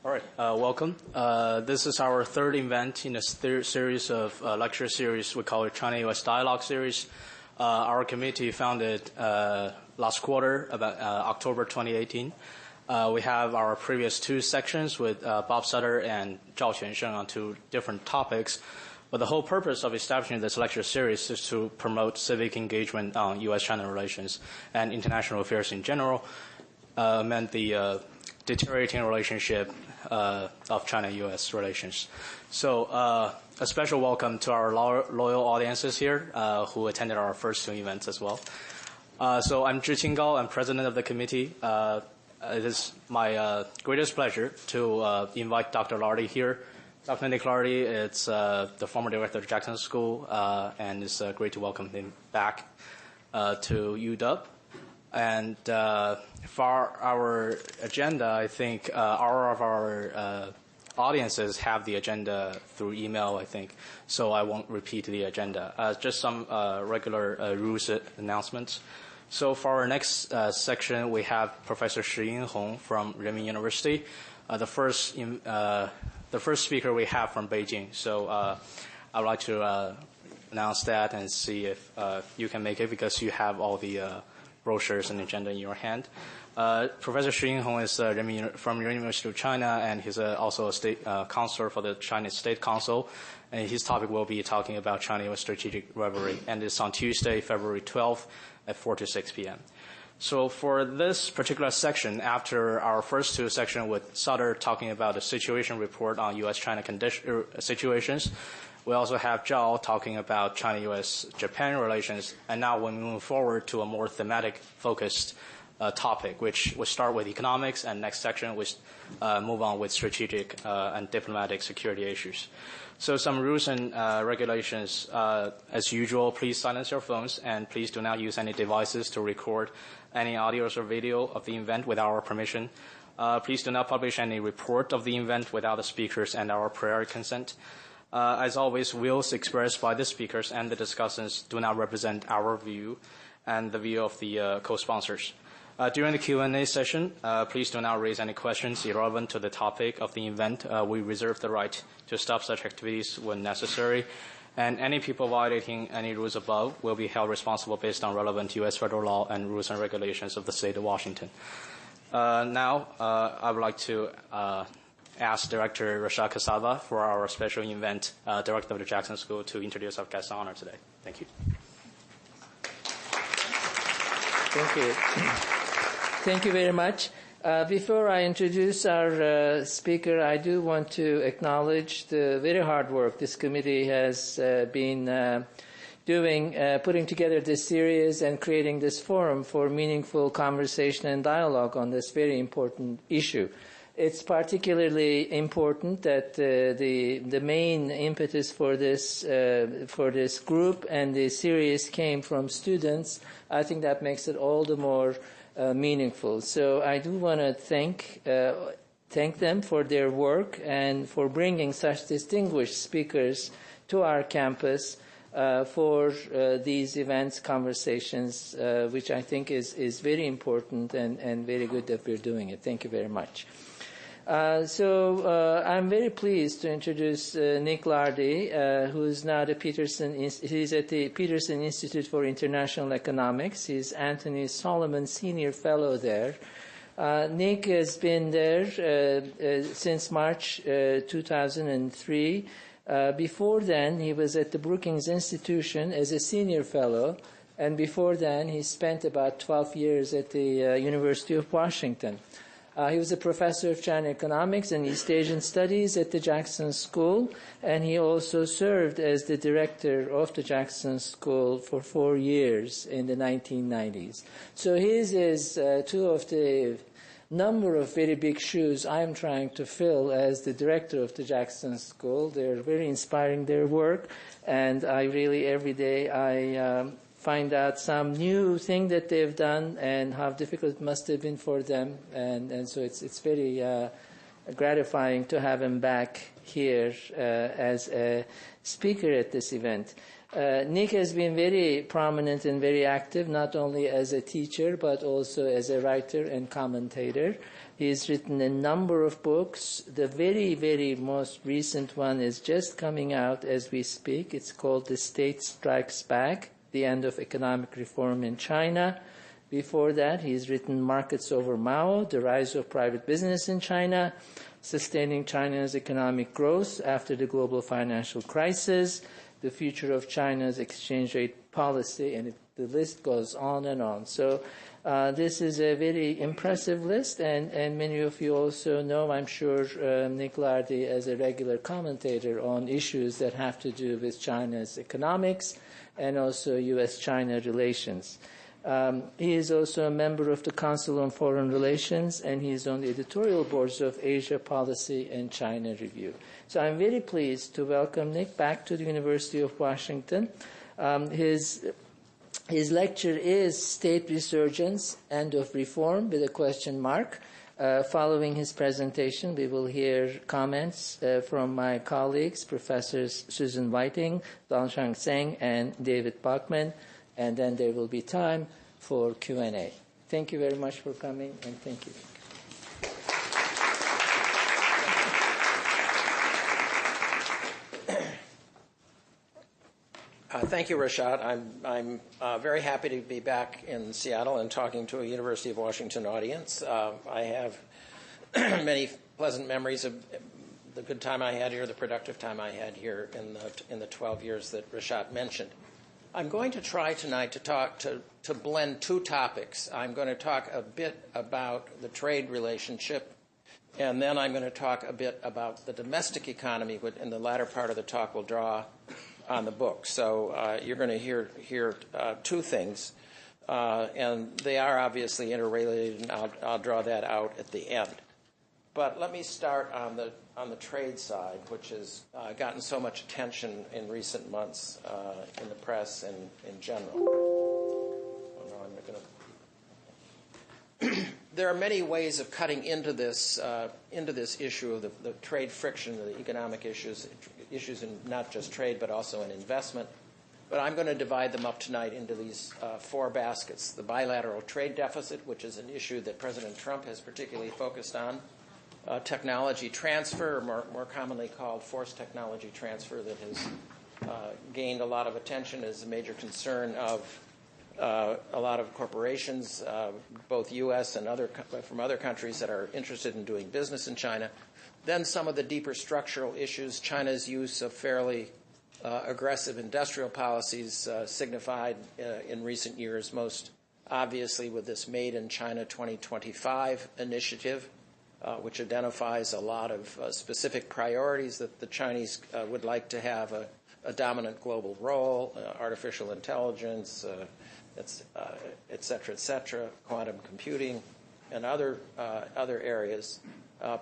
All right, welcome. This is our third event in a series of lecture series. We call it China-U.S. Dialogue Series. Our committee founded last quarter, about October 2018. We have our previous two sections with Bob Sutter and Zhao Quansheng on two different topics. But the whole purpose of establishing this lecture series is to promote civic engagement on U.S. China relations and international affairs in general, and the deteriorating relationship of China-U.S. relations. So a special welcome to our loyal audiences here who attended our first two events as well. So I'm Zhi Qinggao. I'm president of the committee. It is my greatest pleasure to invite Dr. Lardy here. Dr. Nick Lardy is the former director of Jackson School, and it's great to welcome him back to UW. And for our agenda, I think all of our audiences have the agenda through email, I think, so I won't repeat the agenda. Just some regular rules announcements. So for our next section, we have Professor Shi Yinhong from Renmin University, the first speaker we have from Beijing. So I'd like to announce that and see if you can make it, because you have all the brochures and agenda in your hand. Professor Shi Yinhong is from University of China, and he's also a state counselor for the China State Council. And his topic will be talking about China-U.S. strategic rivalry, and it's on Tuesday, February 12th at 4 to 6 p.m. So for this particular section, after our first two sections with Sutter talking about the situation report on U.S.-China situations, we also have Zhao talking about China-U.S.-Japan relations, and now we move forward to a more thematic-focused topic, which will start with economics, and next section we move on with strategic and diplomatic security issues. So some rules and regulations. As usual, please silence your phones, and please do not use any devices to record any audio or video of the event without our permission. Please do not publish any report of the event without the speakers and our prior consent. As always, views expressed by the speakers and the discussants do not represent our view and the view of the co-sponsors. During the Q&A session, please do not raise any questions irrelevant to the topic of the event. We reserve the right to stop such activities when necessary, and any people violating any rules above will be held responsible based on relevant U.S. federal law and rules and regulations of the state of Washington. Now, I would like to ask Director Rashad Kasava for our special event, Director of the Jackson School, to introduce our guest of honor today. Thank you. Thank you. Thank you very much. Before I introduce our speaker, I do want to acknowledge the very hard work this committee has been doing, putting together this series and creating this forum for meaningful conversation and dialogue on this very important issue. It's particularly important that the main impetus for this group and the series came from students. I think that makes it all the more meaningful. So I do want to thank them for their work and for bringing such distinguished speakers to our campus for these events, conversations, which I think is very important and very good that we're doing it. Thank you very much. So I'm very pleased to introduce Nick Lardy, who's now he's at the Peterson Institute for International Economics. He's Anthony Solomon Senior Fellow there. Nick has been there since March 2003. Before then, he was at the Brookings Institution as a Senior Fellow, and before then, he spent about 12 years at the University of Washington. He was a professor of China economics and East Asian studies at the Jackson School, and he also served as the director of the Jackson School for 4 years in the 1990s. So his is two of the number of very big shoes I'm trying to fill as the director of the Jackson School. They're very inspiring, their work, and I really, every day, I find out some new thing that they've done and how difficult it must have been for them. And so it's very gratifying to have him back here as a speaker at this event. Nick has been very prominent and very active, not only as a teacher, but also as a writer and commentator. He's written a number of books. The very, very most recent one is just coming out as we speak. It's called The State Strikes Back, The End of Economic Reform in China. Before that, he's written Markets Over Mao, The Rise of Private Business in China, Sustaining China's Economic Growth After the Global Financial Crisis, The Future of China's Exchange Rate Policy, and the list goes on and on. So this is a very impressive list, and many of you also know, I'm sure, Nick Lardy as a regular commentator on issues that have to do with China's economics and also U.S. China relations. He is also a member of the Council on Foreign Relations, and he is on the editorial boards of Asia Policy and China Review. So I'm very pleased to welcome Nick back to the University of Washington. His lecture is State Resurgence, End of Reform, with a question mark. Following his presentation, we will hear comments from my colleagues, Professors Susan Whiting, Dongsheng Zang, and David Bachman, and then there will be time for Q&A. Thank you very much for coming, and thank you. Thank you, Rashad. I'm very happy to be back in Seattle and talking to a University of Washington audience. I have many pleasant memories of the good time I had here, the productive time I had here in the 12 years that Rashad mentioned. I'm going to try tonight to blend two topics. I'm going to talk a bit about the trade relationship, and then I'm going to talk a bit about the domestic economy, which in the latter part of the talk will draw on the book. So you're going to hear two things, and they are obviously interrelated, and I'll draw that out at the end. But let me start on the trade side, which has gotten so much attention in recent months in the press and in general. Oh, no, I'm not going to. There are many ways of cutting into this issue of the trade friction, the economic issues in not just trade but also in investment. But I'm going to divide them up tonight into these four baskets: the bilateral trade deficit, which is an issue that President Trump has particularly focused on. Technology transfer, or more commonly called forced technology transfer, that has gained a lot of attention as a major concern of a lot of corporations, both U.S. and from other countries that are interested in doing business in China. Then some of the deeper structural issues, China's use of fairly aggressive industrial policies signified in recent years, most obviously with this Made in China 2025 initiative, which identifies a lot of specific priorities that the Chinese would like to have a dominant global role, artificial intelligence, et cetera, quantum computing, and other areas.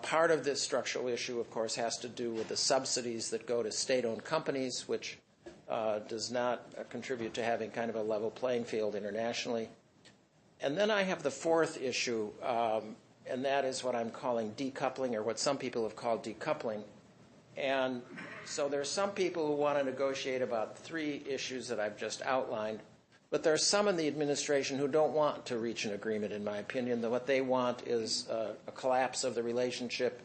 Part of this structural issue, of course, has to do with the subsidies that go to state-owned companies, which does not contribute to having kind of a level playing field internationally. And then I have the fourth issue, and that is what I'm calling decoupling, or what some people have called decoupling. And so there's some people who want to negotiate about three issues that I've just outlined, but there are some in the administration who don't want to reach an agreement, in my opinion. That what they want is a collapse of the relationship,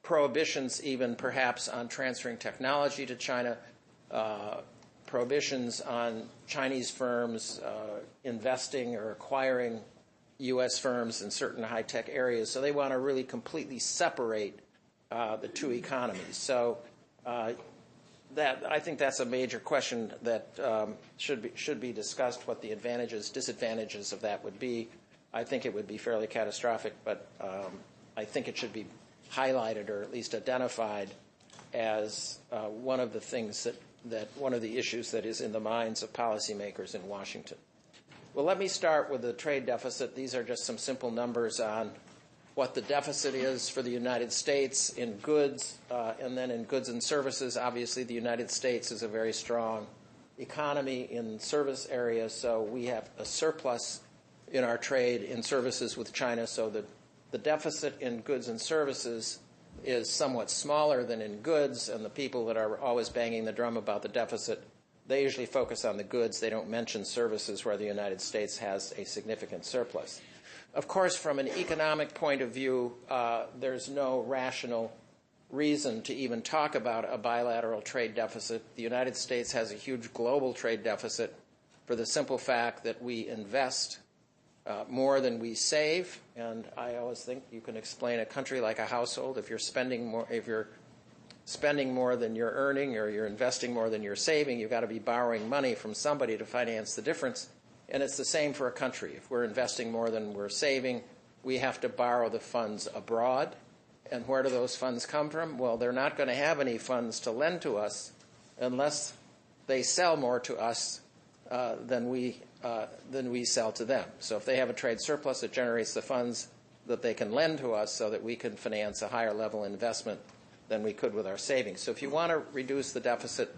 prohibitions even perhaps on transferring technology to China, prohibitions on Chinese firms investing or acquiring U.S. firms in certain high-tech areas. So they want to really completely separate the two economies. So I think that's a major question that should be discussed, what the advantages, disadvantages of that would be. I think it would be fairly catastrophic, but I think it should be highlighted or at least identified as one of the things that one of the issues that is in the minds of policymakers in Washington. Well, let me start with the trade deficit. These are just some simple numbers on what the deficit is for the United States in goods, and then in goods and services. Obviously, the United States is a very strong economy in service areas, so we have a surplus in our trade in services with China. So the deficit in goods and services is somewhat smaller than in goods, and the people that are always banging the drum about the deficit, they usually focus on the goods. They don't mention services where the United States has a significant surplus. Of course, from an economic point of view, there's no rational reason to even talk about a bilateral trade deficit. The United States has a huge global trade deficit for the simple fact that we invest more than we save. And I always think you can explain a country like a household. If you're spending more than you're earning, or you're investing more than you're saving, you've got to be borrowing money from somebody to finance the difference. And it's the same for a country. If we're investing more than we're saving, we have to borrow the funds abroad. And where do those funds come from? Well, they're not going to have any funds to lend to us unless they sell more to us than we sell to them. So if they have a trade surplus, it generates the funds that they can lend to us so that we can finance a higher level investment than we could with our savings. So if you want to reduce the deficit,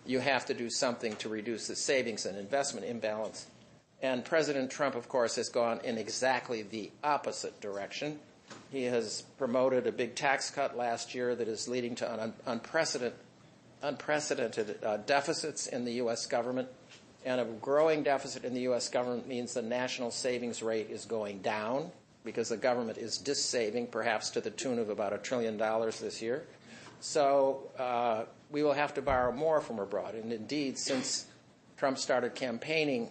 you have to do something to reduce the savings and investment imbalance. And President Trump, of course, has gone in exactly the opposite direction. He has promoted a big tax cut last year that is leading to unprecedented deficits in the U.S. government. And a growing deficit in the U.S. government means the national savings rate is going down because the government is dissaving, perhaps to the tune of about $1 trillion this year. So we will have to borrow more from abroad. And indeed, since Trump started campaigning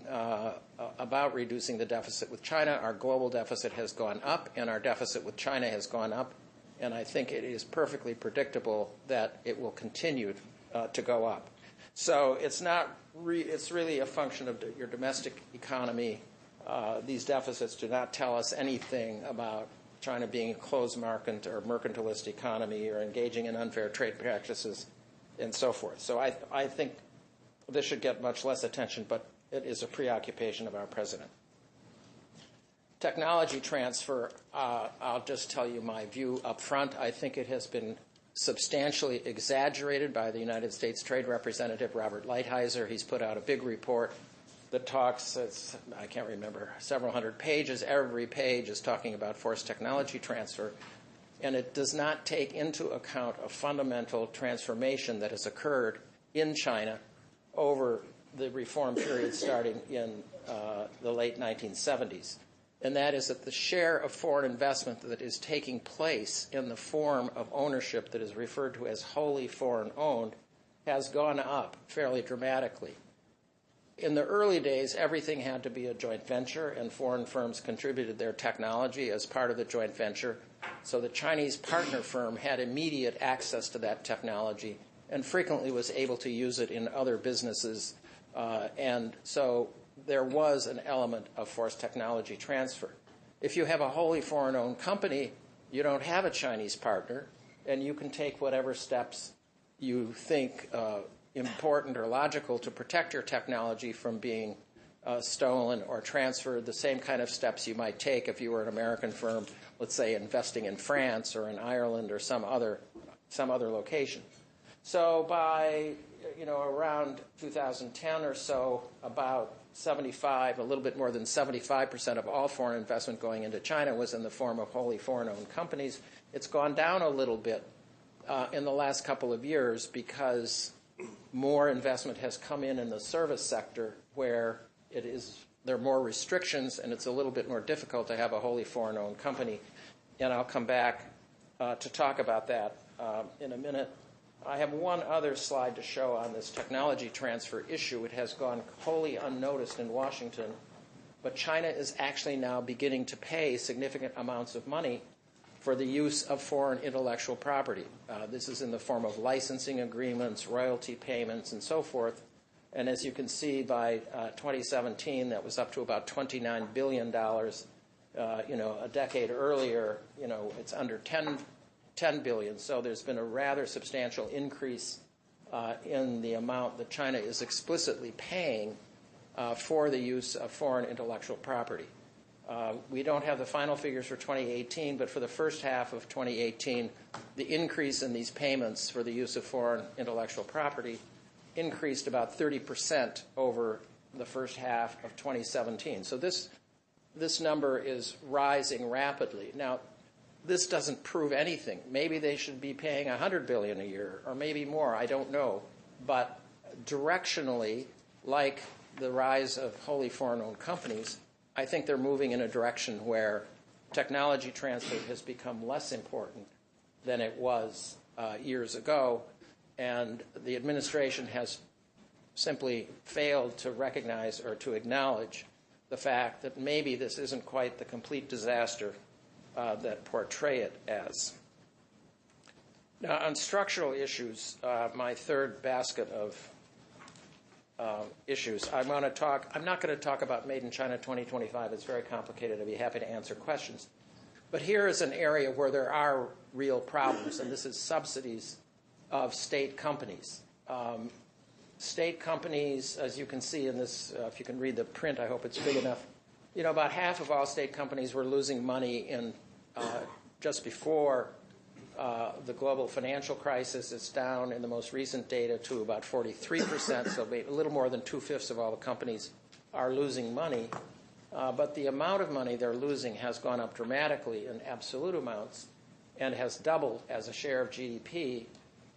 about reducing the deficit with China, our global deficit has gone up, and our deficit with China has gone up. And I think it is perfectly predictable that it will continue to go up. So it's really a function of your domestic economy. These deficits do not tell us anything about China being a closed market or mercantilist economy or engaging in unfair trade practices and so forth. So I think this should get much less attention, but it is a preoccupation of our president. Technology transfer, I'll just tell you my view up front. I think it has been substantially exaggerated by the United States Trade Representative Robert Lighthizer. He's put out a big report that talks, I can't remember, several hundred pages. Every page is talking about forced technology transfer. And it does not take into account a fundamental transformation that has occurred in China over the reform period starting in the late 1970s. And that is that the share of foreign investment that is taking place in the form of ownership that is referred to as wholly foreign-owned has gone up fairly dramatically. In the early days, everything had to be a joint venture, and foreign firms contributed their technology as part of the joint venture. So the Chinese partner firm had immediate access to that technology and frequently was able to use it in other businesses. And so there was an element of forced technology transfer. If you have a wholly foreign-owned company, you don't have a Chinese partner, and you can take whatever steps you think important or logical to protect your technology from being stolen or transferred, the same kind of steps you might take if you were an American firm, let's say investing in France or in Ireland or some other location. So by around 2010 or so, about a little bit more than 75% of all foreign investment going into China was in the form of wholly foreign-owned companies. It's gone down a little bit in the last couple of years because more investment has come in the service sector where there are more restrictions and it's a little bit more difficult to have a wholly foreign-owned company. And I'll come back to talk about that in a minute. I have one other slide to show on this technology transfer issue. It has gone wholly unnoticed in Washington, but China is actually now beginning to pay significant amounts of money for the use of foreign intellectual property. This is in the form of licensing agreements, royalty payments, and so forth. And as you can see, by 2017, that was up to about $29 billion. A decade earlier, it's under $10 billion. So there's been a rather substantial increase in the amount that China is explicitly paying for the use of foreign intellectual property. We don't have the final figures for 2018, but for the first half of 2018, the increase in these payments for the use of foreign intellectual property increased about 30% over the first half of 2017. So this number is rising rapidly. Now, this doesn't prove anything. Maybe they should be paying $100 billion a year, or maybe more. I don't know. But directionally, like the rise of wholly foreign-owned companies, I think they're moving in a direction where technology transfer has become less important than it was years ago, and the administration has simply failed to recognize or to acknowledge the fact that maybe this isn't quite the complete disaster that portray it as. Now, on structural issues, my third basket of issues, I'm not going to talk about Made in China 2025. It's very complicated. I'd be happy to answer questions. But here is an area where there are real problems, and this is subsidies of state companies. State companies, as you can see in this, if you can read the print, I hope it's big enough. About half of all state companies were losing money in just before the global financial crisis. It's down in the most recent data to about 43%, so a little more than 2/5 of all the companies are losing money. But the amount of money they're losing has gone up dramatically in absolute amounts and has doubled as a share of GDP.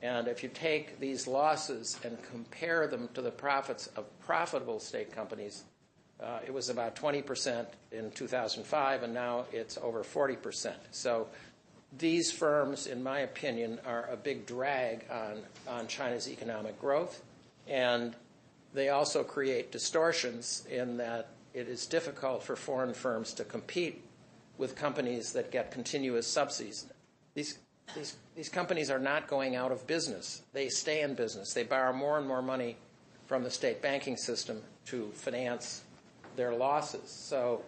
And if you take these losses and compare them to the profits of profitable state companies, it was about 20% in 2005, and now it's over 40%. So these firms, in my opinion, are a big drag on China's economic growth, and they also create distortions in that it is difficult for foreign firms to compete with companies that get continuous subsidies. These companies are not going out of business. They stay in business. They borrow more and more money from the state banking system to finance their losses. So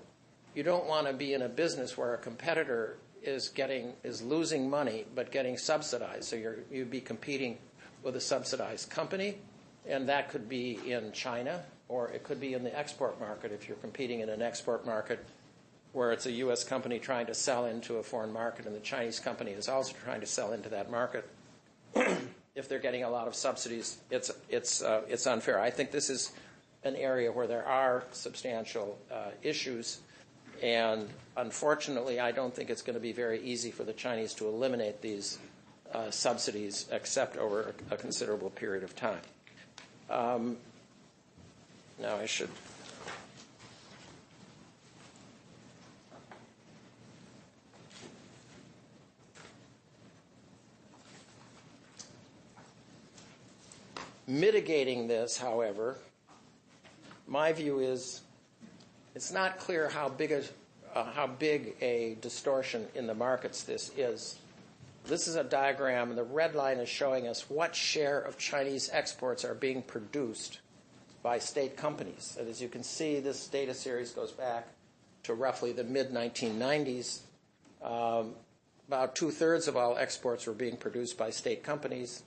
you don't want to be in a business where a competitor is losing money but getting subsidized. So you'd be competing with a subsidized company, and that could be in China, or it could be in the export market if you're competing in an export market where it's a U.S. company trying to sell into a foreign market and the Chinese company is also trying to sell into that market. If they're getting a lot of subsidies, it's unfair. I think this is an area where there are substantial issues, and unfortunately, I don't think it's going to be very easy for the Chinese to eliminate these subsidies except over a considerable period of time. Now I should... Mitigating this, however, my view is it's not clear how big a distortion in the markets this is. This is a diagram, and the red line is showing us what share of Chinese exports are being produced by state companies. And as you can see, this data series goes back to roughly the mid-1990s. About 2/3 of all exports were being produced by state companies.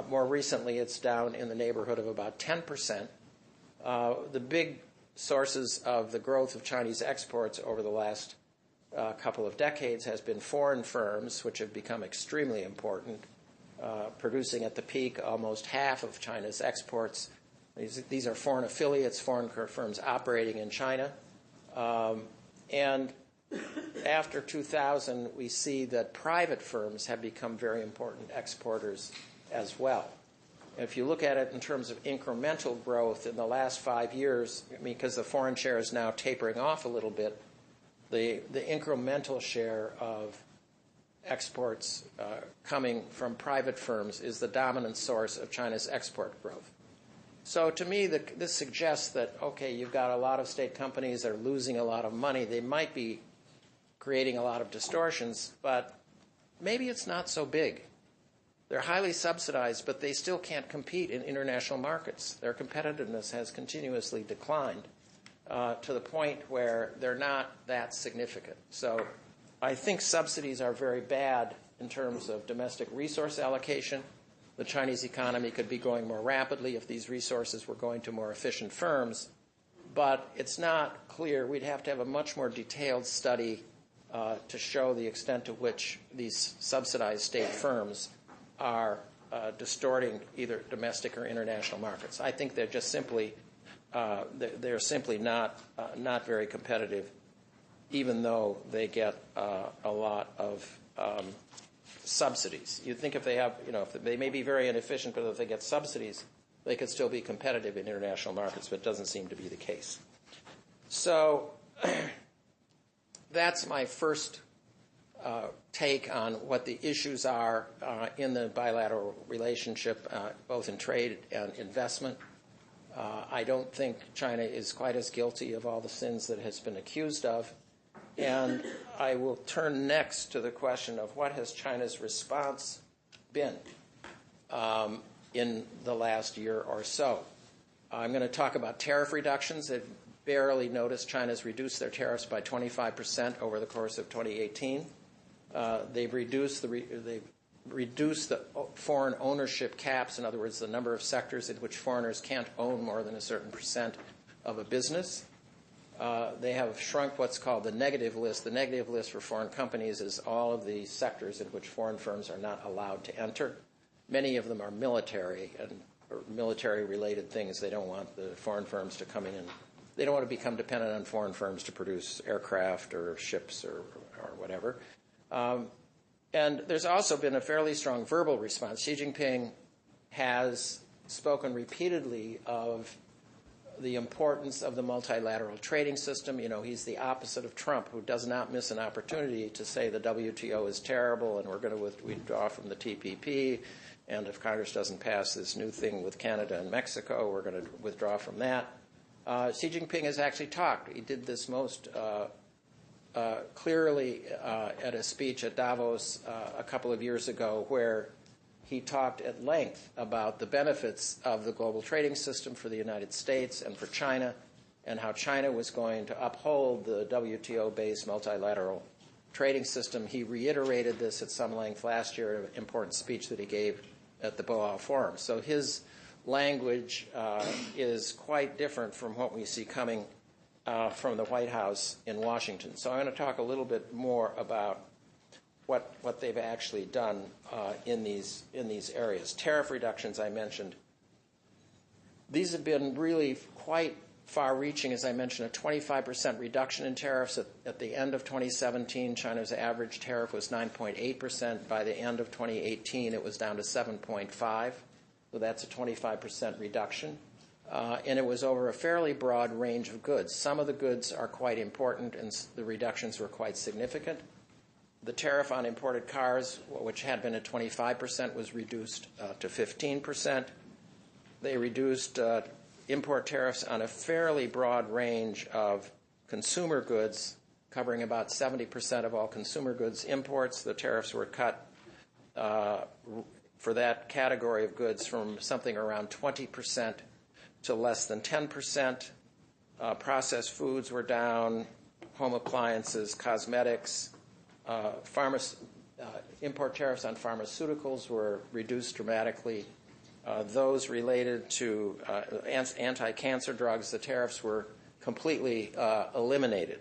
More recently, it's down in the neighborhood of about 10%. The big sources of the growth of Chinese exports over the last couple of decades has been foreign firms, which have become extremely important, producing at the peak almost half of China's exports. These are foreign affiliates, foreign firms operating in China. And after 2000, we see that private firms have become very important exporters as well. If you look at it in terms of incremental growth in the last 5 years, because the foreign share is now tapering off a little bit, the incremental share of exports coming from private firms is the dominant source of China's export growth. So to me, this suggests that, okay, you've got a lot of state companies that are losing a lot of money. They might be creating a lot of distortions, but maybe it's not so big. They're highly subsidized, but they still can't compete in international markets. Their competitiveness has continuously declined to the point where they're not that significant. So I think subsidies are very bad in terms of domestic resource allocation. The Chinese economy could be growing more rapidly if these resources were going to more efficient firms. But it's not clear. We'd have to have a much more detailed study to show the extent to which these subsidized state firms are distorting either domestic or international markets. I think they're just simply not very competitive, even though they get a lot of subsidies. You'd think if they have, if they may be very inefficient, but if they get subsidies, they could still be competitive in international markets, but it doesn't seem to be the case. So that's my first take on what the issues are in the bilateral relationship, both in trade and investment. I don't think China is quite as guilty of all the sins that it has been accused of. And I will turn next to the question of what has China's response been in the last year or so. I'm going to talk about tariff reductions. They've barely noticed China's reduced their tariffs by 25% over the course of 2018. They've reduced the foreign ownership caps, in other words, the number of sectors in which foreigners can't own more than a certain percent of a business. They have shrunk what's called the negative list. The negative list for foreign companies is all of the sectors in which foreign firms are not allowed to enter. Many of them are military or military-related things. They don't want the foreign firms to come in and they don't want to become dependent on foreign firms to produce aircraft or ships or whatever. And there's also been a fairly strong verbal response. Xi Jinping has spoken repeatedly of the importance of the multilateral trading system. He's the opposite of Trump, who does not miss an opportunity to say the WTO is terrible and we're going to withdraw from the TPP. And if Congress doesn't pass this new thing with Canada and Mexico, we're going to withdraw from that. Xi Jinping has actually talked. He did this most clearly at a speech at Davos a couple of years ago, where he talked at length about the benefits of the global trading system for the United States and for China, and how China was going to uphold the WTO-based multilateral trading system. He reiterated this at some length last year at an important speech that he gave at the Boao Forum. So his language is quite different from what we see coming from the White House in Washington. So I'm going to talk a little bit more about what they've actually done in these areas. Tariff reductions I mentioned. These have been really quite far-reaching. As I mentioned, a 25% reduction in tariffs. At the end of 2017, China's average tariff was 9.8%. By the end of 2018, it was down to 7.5%. So that's a 25% reduction. And it was over a fairly broad range of goods. Some of the goods are quite important, and the reductions were quite significant. The tariff on imported cars, which had been at 25%, was reduced to 15%. They reduced import tariffs on a fairly broad range of consumer goods, covering about 70% of all consumer goods imports. The tariffs were cut for that category of goods from something around 20% to less than 10%. Processed foods were down, home appliances, cosmetics. Import tariffs on pharmaceuticals were reduced dramatically. Those related to anti-cancer drugs, the tariffs were completely eliminated.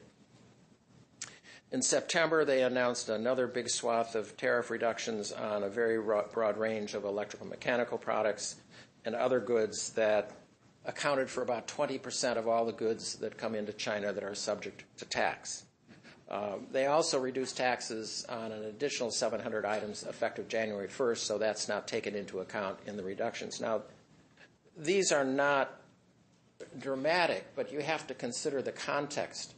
In September, they announced another big swath of tariff reductions on a very broad range of electrical mechanical products and other goods that accounted for about 20% of all the goods that come into China that are subject to tax. They also reduced taxes on an additional 700 items effective January 1st, so that's not taken into account in the reductions. Now, these are not dramatic, but you have to consider the context.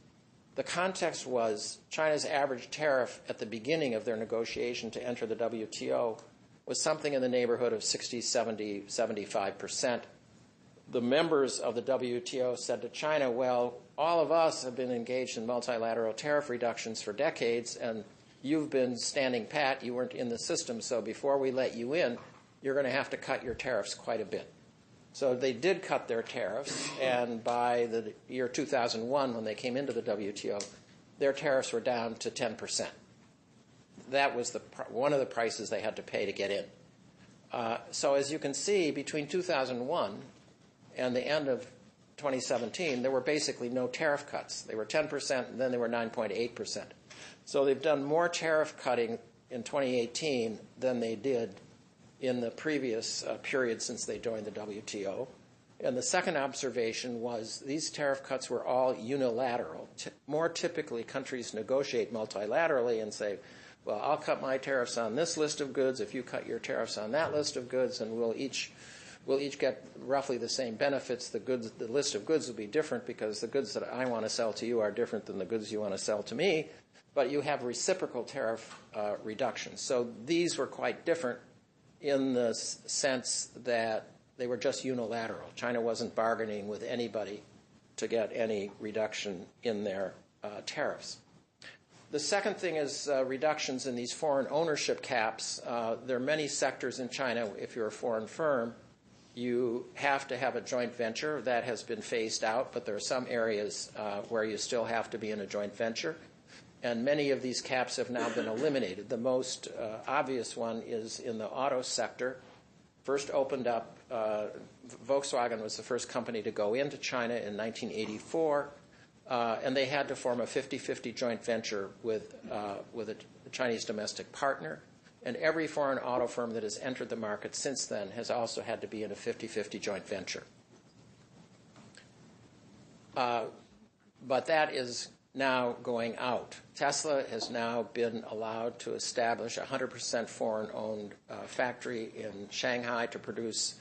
The context was China's average tariff at the beginning of their negotiation to enter the WTO was something in the neighborhood of 60, 70, 75%. The members of the WTO said to China, well, all of us have been engaged in multilateral tariff reductions for decades, and you've been standing pat. You weren't in the system, so before we let you in, you're going to have to cut your tariffs quite a bit. So they did cut their tariffs, and by the year 2001, when they came into the WTO, their tariffs were down to 10%. That was one of the prices they had to pay to get in. So as you can see, between 2001 and the end of 2017, there were basically no tariff cuts. They were 10%, and then they were 9.8%. So they've done more tariff cutting in 2018 than they did in the previous period since they joined the WTO. And the second observation was these tariff cuts were all unilateral. More typically, countries negotiate multilaterally and say, well, I'll cut my tariffs on this list of goods if you cut your tariffs on that list of goods, and we'll each get roughly the same benefits. The list of goods will be different because the goods that I want to sell to you are different than the goods you want to sell to me, but you have reciprocal tariff reductions. So these were quite different in the sense that they were just unilateral. China wasn't bargaining with anybody to get any reduction in their tariffs. The second thing is reductions in these foreign ownership caps. There are many sectors in China, if you're a foreign firm, you have to have a joint venture. That has been phased out, but there are some areas where you still have to be in a joint venture. And many of these caps have now been eliminated. The most obvious one is in the auto sector. First opened up, Volkswagen was the first company to go into China in 1984. And they had to form a 50-50 joint venture with a Chinese domestic partner. And every foreign auto firm that has entered the market since then has also had to be in a 50-50 joint venture. But that is now going out. Tesla has now been allowed to establish a 100% foreign-owned factory in Shanghai to produce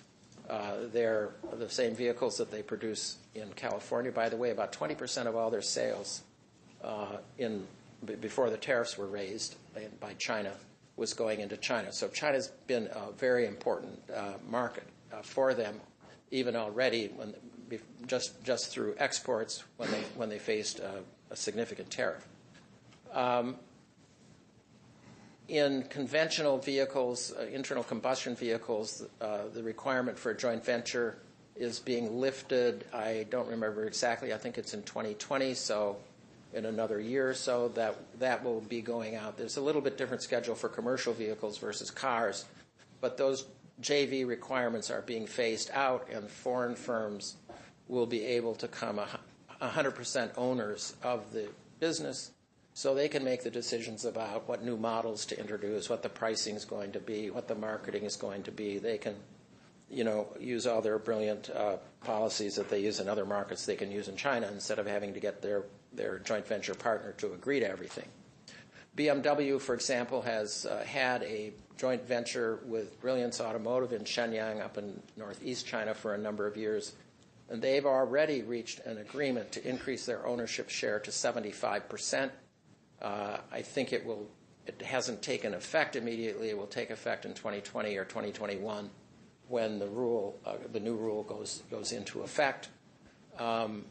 the same vehicles that they produce in California. By the way, about 20% of all their sales before the tariffs were raised by China was going into China. So China's been a very important market for them, even already just through exports when they faced a significant tariff. In conventional vehicles, internal combustion vehicles, the requirement for a joint venture is being lifted. I don't remember exactly. I think it's in 2020, so in another year or so that will be going out. There's a little bit different schedule for commercial vehicles versus cars, but those JV requirements are being phased out, and foreign firms will be able to come 100% owners of the business, so they can make the decisions about what new models to introduce, what the pricing is going to be, what the marketing is going to be. They can, use all their brilliant policies that they use in other markets they can use in China instead of having to get their joint venture partner to agree to everything. BMW, for example, has had a joint venture with Brilliance Automotive in Shenyang up in northeast China for a number of years. And they've already reached an agreement to increase their ownership share to 75%. I think it hasn't taken effect immediately. It will take effect in 2020 or 2021 when the new rule goes into effect. And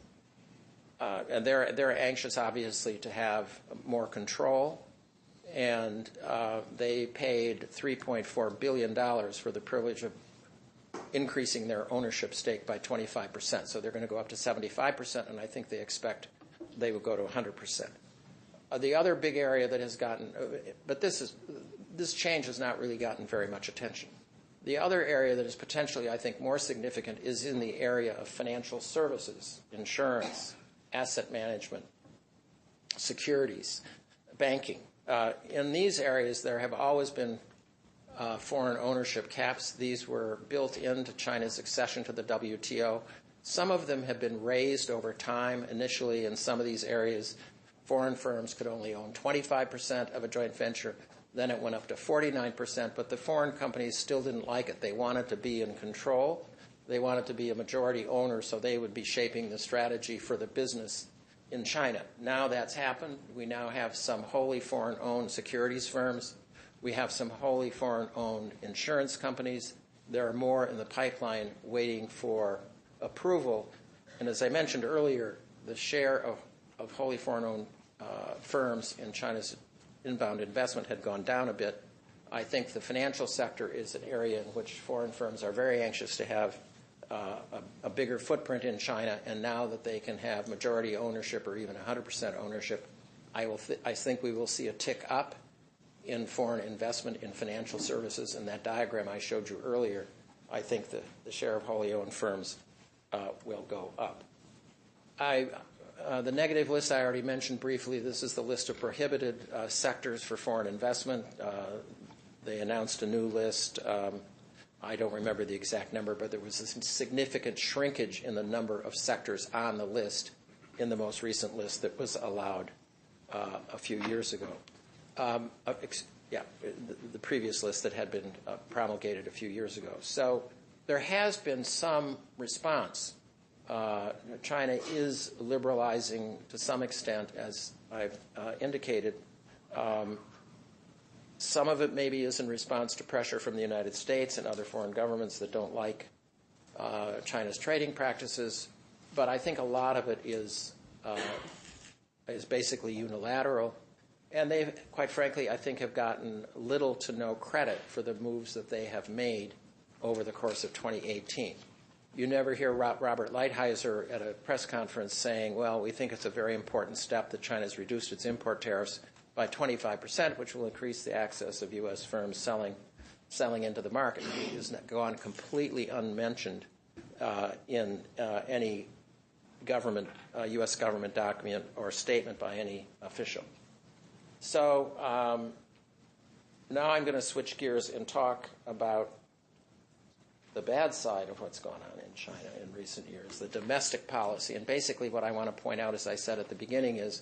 they're anxious, obviously, to have more control. And they paid $3.4 billion for the privilege of increasing their ownership stake by 25%. So they're going to go up to 75%, and I think they expect they will go to 100%. The other big area that has gotten, but this change has not really gotten very much attention. The other area that is potentially, I think, more significant is in the area of financial services, insurance, asset management, securities, banking. In these areas, there have always been foreign ownership caps. These were built into China's accession to the WTO. Some of them have been raised over time. Initially, in some of these areas, foreign firms could only own 25% of a joint venture. Then it went up to 49%, but the foreign companies still didn't like it. They wanted to be in control. They wanted to be a majority owner, so they would be shaping the strategy for the business in China. Now that's happened. We now have some wholly foreign-owned securities firms. We have some wholly foreign-owned insurance companies. There are more in the pipeline waiting for approval. And as I mentioned earlier, the share of wholly foreign-owned firms in China's inbound investment had gone down a bit. I think the financial sector is an area in which foreign firms are very anxious to have a bigger footprint in China, and now that they can have majority ownership or even 100% ownership, I think we will see a tick up in foreign investment in financial services. In that diagram I showed you earlier, I think the share of wholly owned firms will go up. The negative list I already mentioned briefly. This is the list of prohibited sectors for foreign investment. They announced a new list. I don't remember the exact number, but there was a significant shrinkage in the number of sectors on the list in the most recent list that was allowed a few years ago. The previous list that had been promulgated a few years ago. So there has been some response. China is liberalizing to some extent, as I've indicated. Some of it maybe is in response to pressure from the United States and other foreign governments that don't like China's trading practices, but I think a lot of it is basically unilateral. And they, quite frankly, I think have gotten little to no credit for the moves that they have made over the course of 2018. You never hear Robert Lighthizer at a press conference saying, well, we think it's a very important step that China's reduced its import tariffs by 25%, which will increase the access of U.S. firms selling into the market. It has gone completely unmentioned in any government, U.S. government document or statement by any official. So now I'm going to switch gears and talk about the bad side of what's gone on in China in recent years, the domestic policy. And basically what I want to point out, as I said at the beginning, is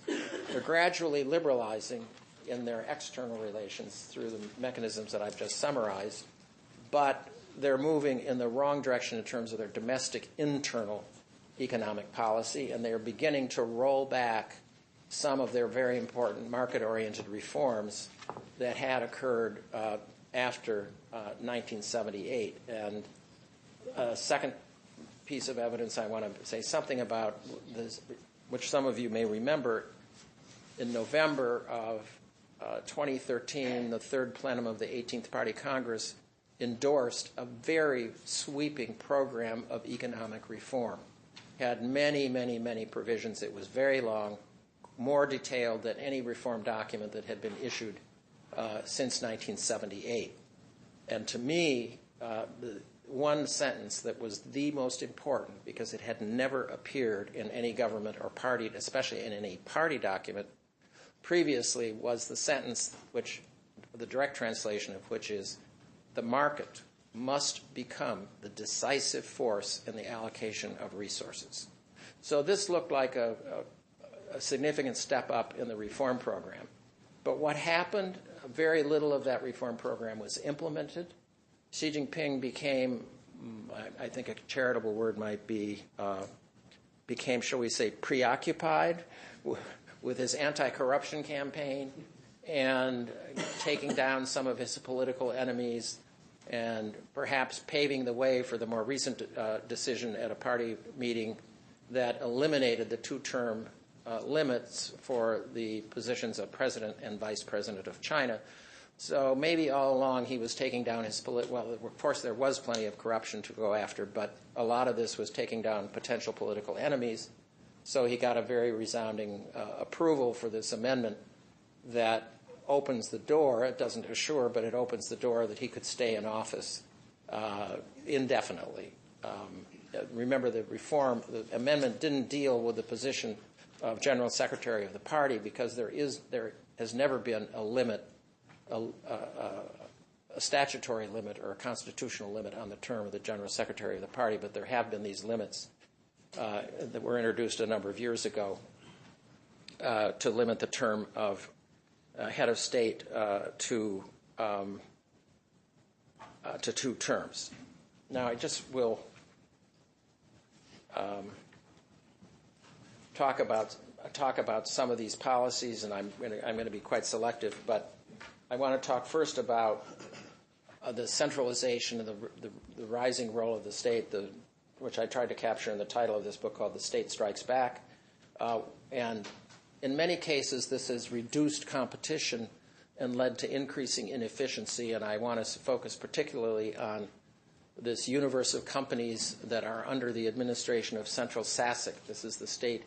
they're gradually liberalizing in their external relations through the mechanisms that I've just summarized, but they're moving in the wrong direction in terms of their domestic internal economic policy, and they're beginning to roll back some of their very important market-oriented reforms that had occurred after 1978. And a second piece of evidence I want to say something about, this, which some of you may remember, in November of 2013, the third plenum of the 18th Party Congress endorsed a very sweeping program of economic reform. It had many, many, many provisions. It was very long, more detailed than any reform document that had been issued since 1978. And to me, the one sentence that was the most important, because it had never appeared in any government or party, especially in any party document previously, was the sentence which, the direct translation of which is, the market must become the decisive force in the allocation of resources. So this looked like a significant step up in the reform program. But what happened, very little of that reform program was implemented. Xi Jinping became, I think a charitable word might be, became, shall we say, preoccupied with his anti-corruption campaign and taking down some of his political enemies and perhaps paving the way for the more recent decision at a party meeting that eliminated the two-term limits for the positions of president and vice president of China. So maybe all along he was taking down his well, of course there was plenty of corruption to go after, but a lot of this was taking down potential political enemies. So he got a very resounding approval for this amendment that opens the door. It doesn't assure, but it opens the door that he could stay in office indefinitely. Remember, the amendment didn't deal with the position of General Secretary of the party, because there has never been a limit, a statutory limit or a constitutional limit on the term of the General Secretary of the party, but there have been these limits that were introduced a number of years ago to limit the term of head of state to 2 terms. Now, I just will talk about some of these policies, and I'm going to be quite selective, but I want to talk first about the centralization of the rising role of the state, which I tried to capture in the title of this book called "The State Strikes Back." And in many cases, this has reduced competition and led to increasing inefficiency, and I want to focus particularly on this universe of companies that are under the administration of Central SASIC. This is the State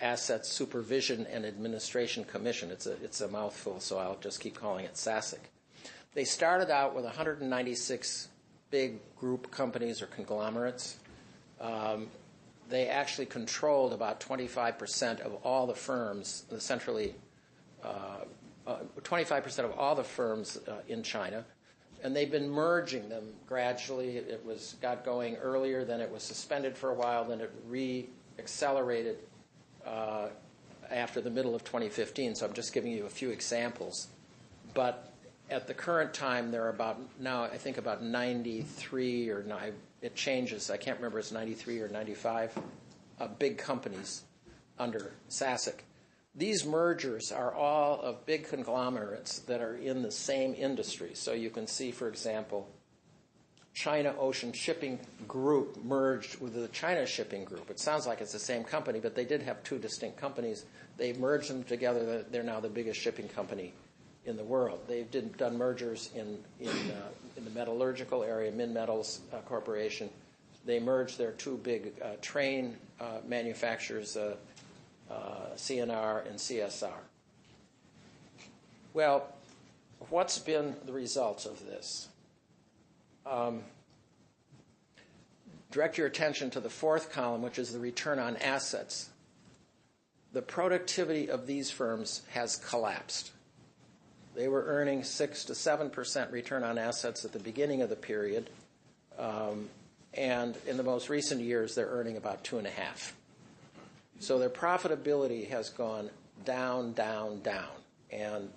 Asset Supervision and Administration Commission. It's a mouthful, so I'll just keep calling it SASIC. They started out with 196 big group companies or conglomerates. They actually controlled about 25% of all the firms, 25% of all the firms in China, and they've been merging them gradually. It got going earlier, then it was suspended for a while, then it re-accelerated after the middle of 2015, so I'm just giving you a few examples. But at the current time, there are about 93 or it changes. I can't remember if it's 93 or 95 big companies under SASIC. These mergers are all of big conglomerates that are in the same industry. So you can see, for example, China Ocean Shipping Group merged with the China Shipping Group. It sounds like it's the same company, but they did have two distinct companies. They merged them together. They're now the biggest shipping company in the world. They've done mergers in the metallurgical area, Minmetals Corporation. They merged their two big train manufacturers, CNR and CSR. Well, what's been the result of this? Direct your attention to the fourth column, which is the return on assets. The productivity of these firms has collapsed. They were earning 6 to 7% return on assets at the beginning of the period, and in the most recent years, they're earning about 2.5%. So their profitability has gone down, down, down, and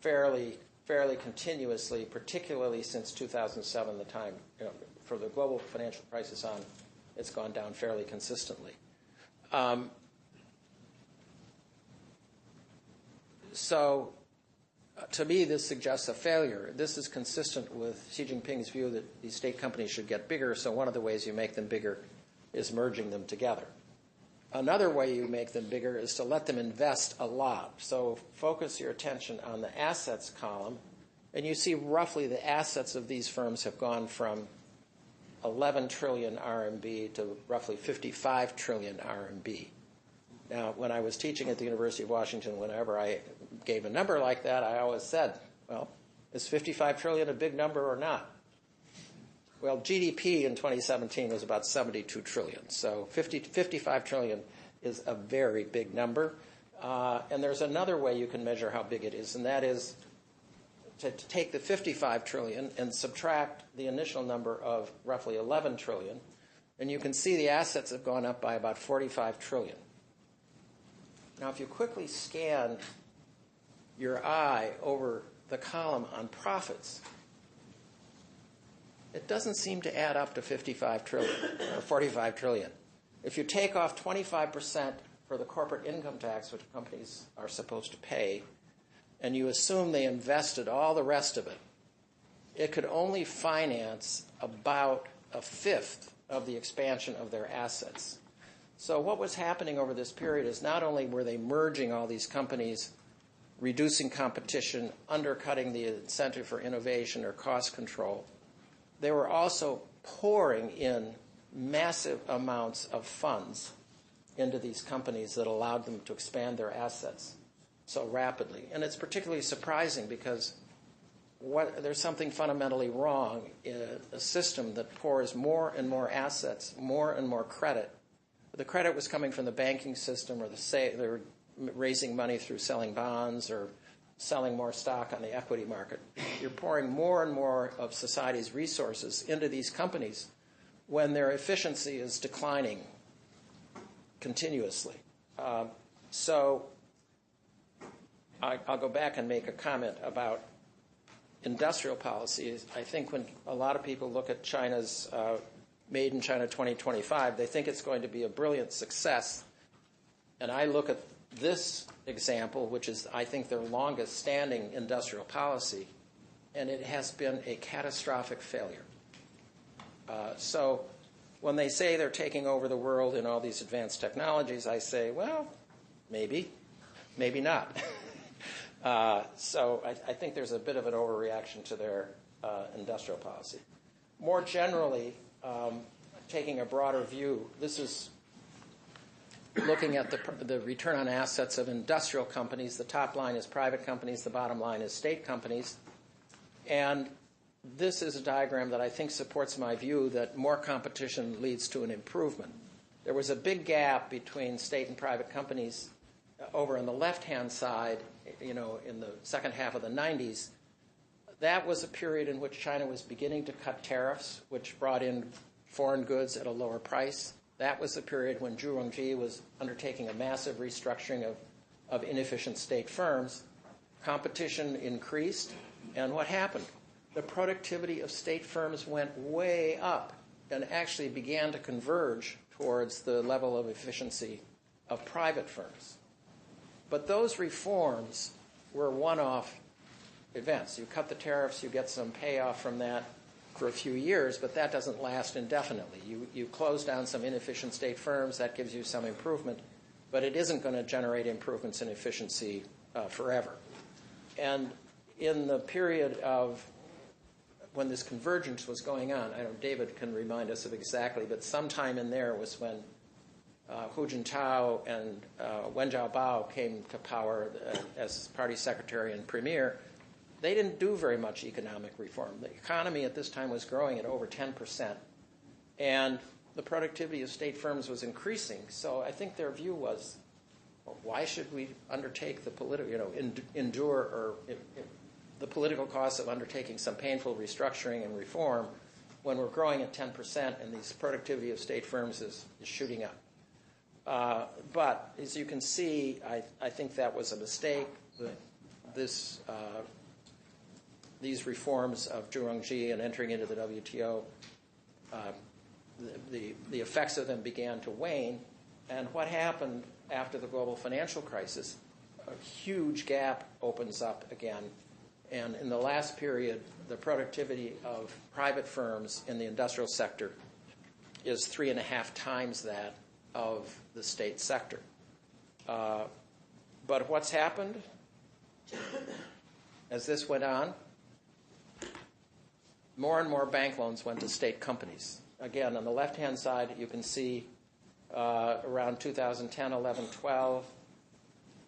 fairly continuously, particularly since 2007, the time for the global financial crisis on, it's gone down fairly consistently. So to me, this suggests a failure. This is consistent with Xi Jinping's view that these state companies should get bigger, so one of the ways you make them bigger is merging them together. Another way you make them bigger is to let them invest a lot. So focus your attention on the assets column, and you see roughly the assets of these firms have gone from 11 trillion RMB to roughly 55 trillion RMB. Now, when I was teaching at the University of Washington, whenever I gave a number like that, I always said, well, is 55 trillion a big number or not? Well, GDP in 2017 was about 72 trillion. So 55 trillion is a very big number. And there's another way you can measure how big it is, and that is to take the 55 trillion and subtract the initial number of roughly 11 trillion, and you can see the assets have gone up by about 45 trillion. Now, if you quickly scan your eye over the column on profits, it doesn't seem to add up to 55 trillion or 45 trillion. If you take off 25% for the corporate income tax, which companies are supposed to pay, and you assume they invested all the rest of it, it could only finance about a fifth of the expansion of their assets. So what was happening over this period is not only were they merging all these companies, reducing competition, undercutting the incentive for innovation or cost control, they were also pouring in massive amounts of funds into these companies that allowed them to expand their assets so rapidly. And it's particularly surprising because there's something fundamentally wrong in a system that pours more and more assets, more and more credit. The credit was coming from the banking system, or they were raising money through selling bonds or selling more stock on the equity market. You're pouring more and more of society's resources into these companies when their efficiency is declining continuously. So I'll go back and make a comment about industrial policy. I think when a lot of people look at China's Made in China 2025, they think it's going to be a brilliant success. And I look at this example, which is, I think, their longest standing industrial policy, and it has been a catastrophic failure. So when they say they're taking over the world in all these advanced technologies, I say, well, maybe not. So I think there's a bit of an overreaction to their industrial policy. More generally, taking a broader view, this is looking at the return on assets of industrial companies. The top line is private companies. The bottom line is state companies. And this is a diagram that I think supports my view that more competition leads to an improvement. There was a big gap between state and private companies over on the left-hand side, in the second half of the 90s. That was a period in which China was beginning to cut tariffs, which brought in foreign goods at a lower price. That was the period when Zhu Rongji was undertaking a massive restructuring of inefficient state firms. Competition increased, and what happened? The productivity of state firms went way up and actually began to converge towards the level of efficiency of private firms. But those reforms were one-off events. You cut the tariffs, you get some payoff from that for a few years, but that doesn't last indefinitely. You close down some inefficient state firms, that gives you some improvement, but it isn't going to generate improvements in efficiency forever. And in the period of when this convergence was going on, I know David can remind us of exactly, but sometime in there was when Hu Jintao and Wen Jiabao came to power as party secretary and premier. They didn't do very much economic reform. The economy at this time was growing at over 10%, and the productivity of state firms was increasing. So I think their view was, well, why should we undertake the endure or the political costs of undertaking some painful restructuring and reform when we're growing at 10% and this productivity of state firms is shooting up. But as you can see, I think that was a mistake. These reforms of Zhu Rongji and entering into the WTO, the effects of them began to wane. And what happened after the global financial crisis, a huge gap opens up again. And in the last period, the productivity of private firms in the industrial sector is 3.5 times that of the state sector. But what's happened as this went on? More and more bank loans went to state companies. Again, on the left-hand side, you can see around 2010, 11, 12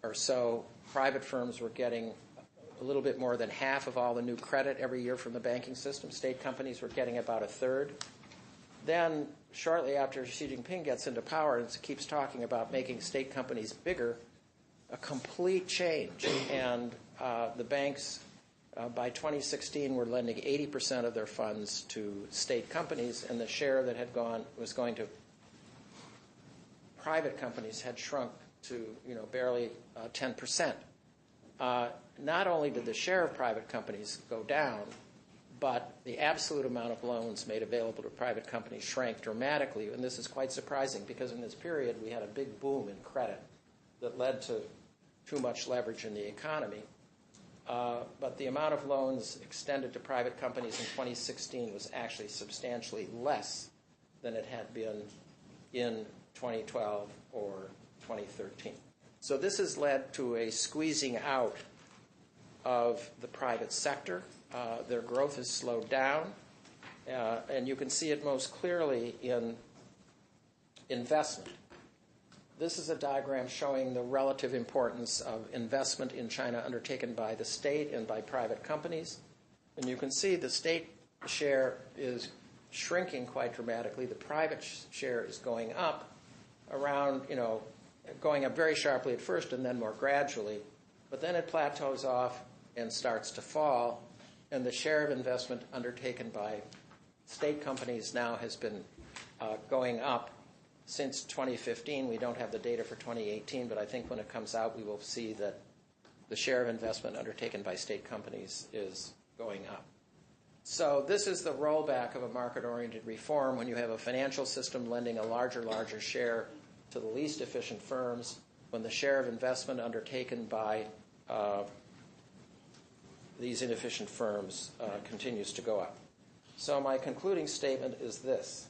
or so, private firms were getting a little bit more than half of all the new credit every year from the banking system. State companies were getting about a third. Then, shortly after Xi Jinping gets into power and keeps talking about making state companies bigger, a complete change. And the banks, by 2016, were lending 80% of their funds to state companies, and the share that was going to private companies had shrunk to barely 10%. Not only did the share of private companies go down, but the absolute amount of loans made available to private companies shrank dramatically. And this is quite surprising because in this period we had a big boom in credit that led to too much leverage in the economy. But the amount of loans extended to private companies in 2016 was actually substantially less than it had been in 2012 or 2013. So this has led to a squeezing out of the private sector. Their growth has slowed down, and you can see it most clearly in investment. This is a diagram showing the relative importance of investment in China undertaken by the state and by private companies. And you can see the state share is shrinking quite dramatically. The private share is going up around, going up very sharply at first and then more gradually. But then it plateaus off and starts to fall. And the share of investment undertaken by state companies now has been going up since 2015. We don't have the data for 2018, but I think when it comes out, we will see that the share of investment undertaken by state companies is going up. So this is the rollback of a market-oriented reform when you have a financial system lending a larger share to the least efficient firms, when the share of investment undertaken by these inefficient firms continues to go up. So my concluding statement is this.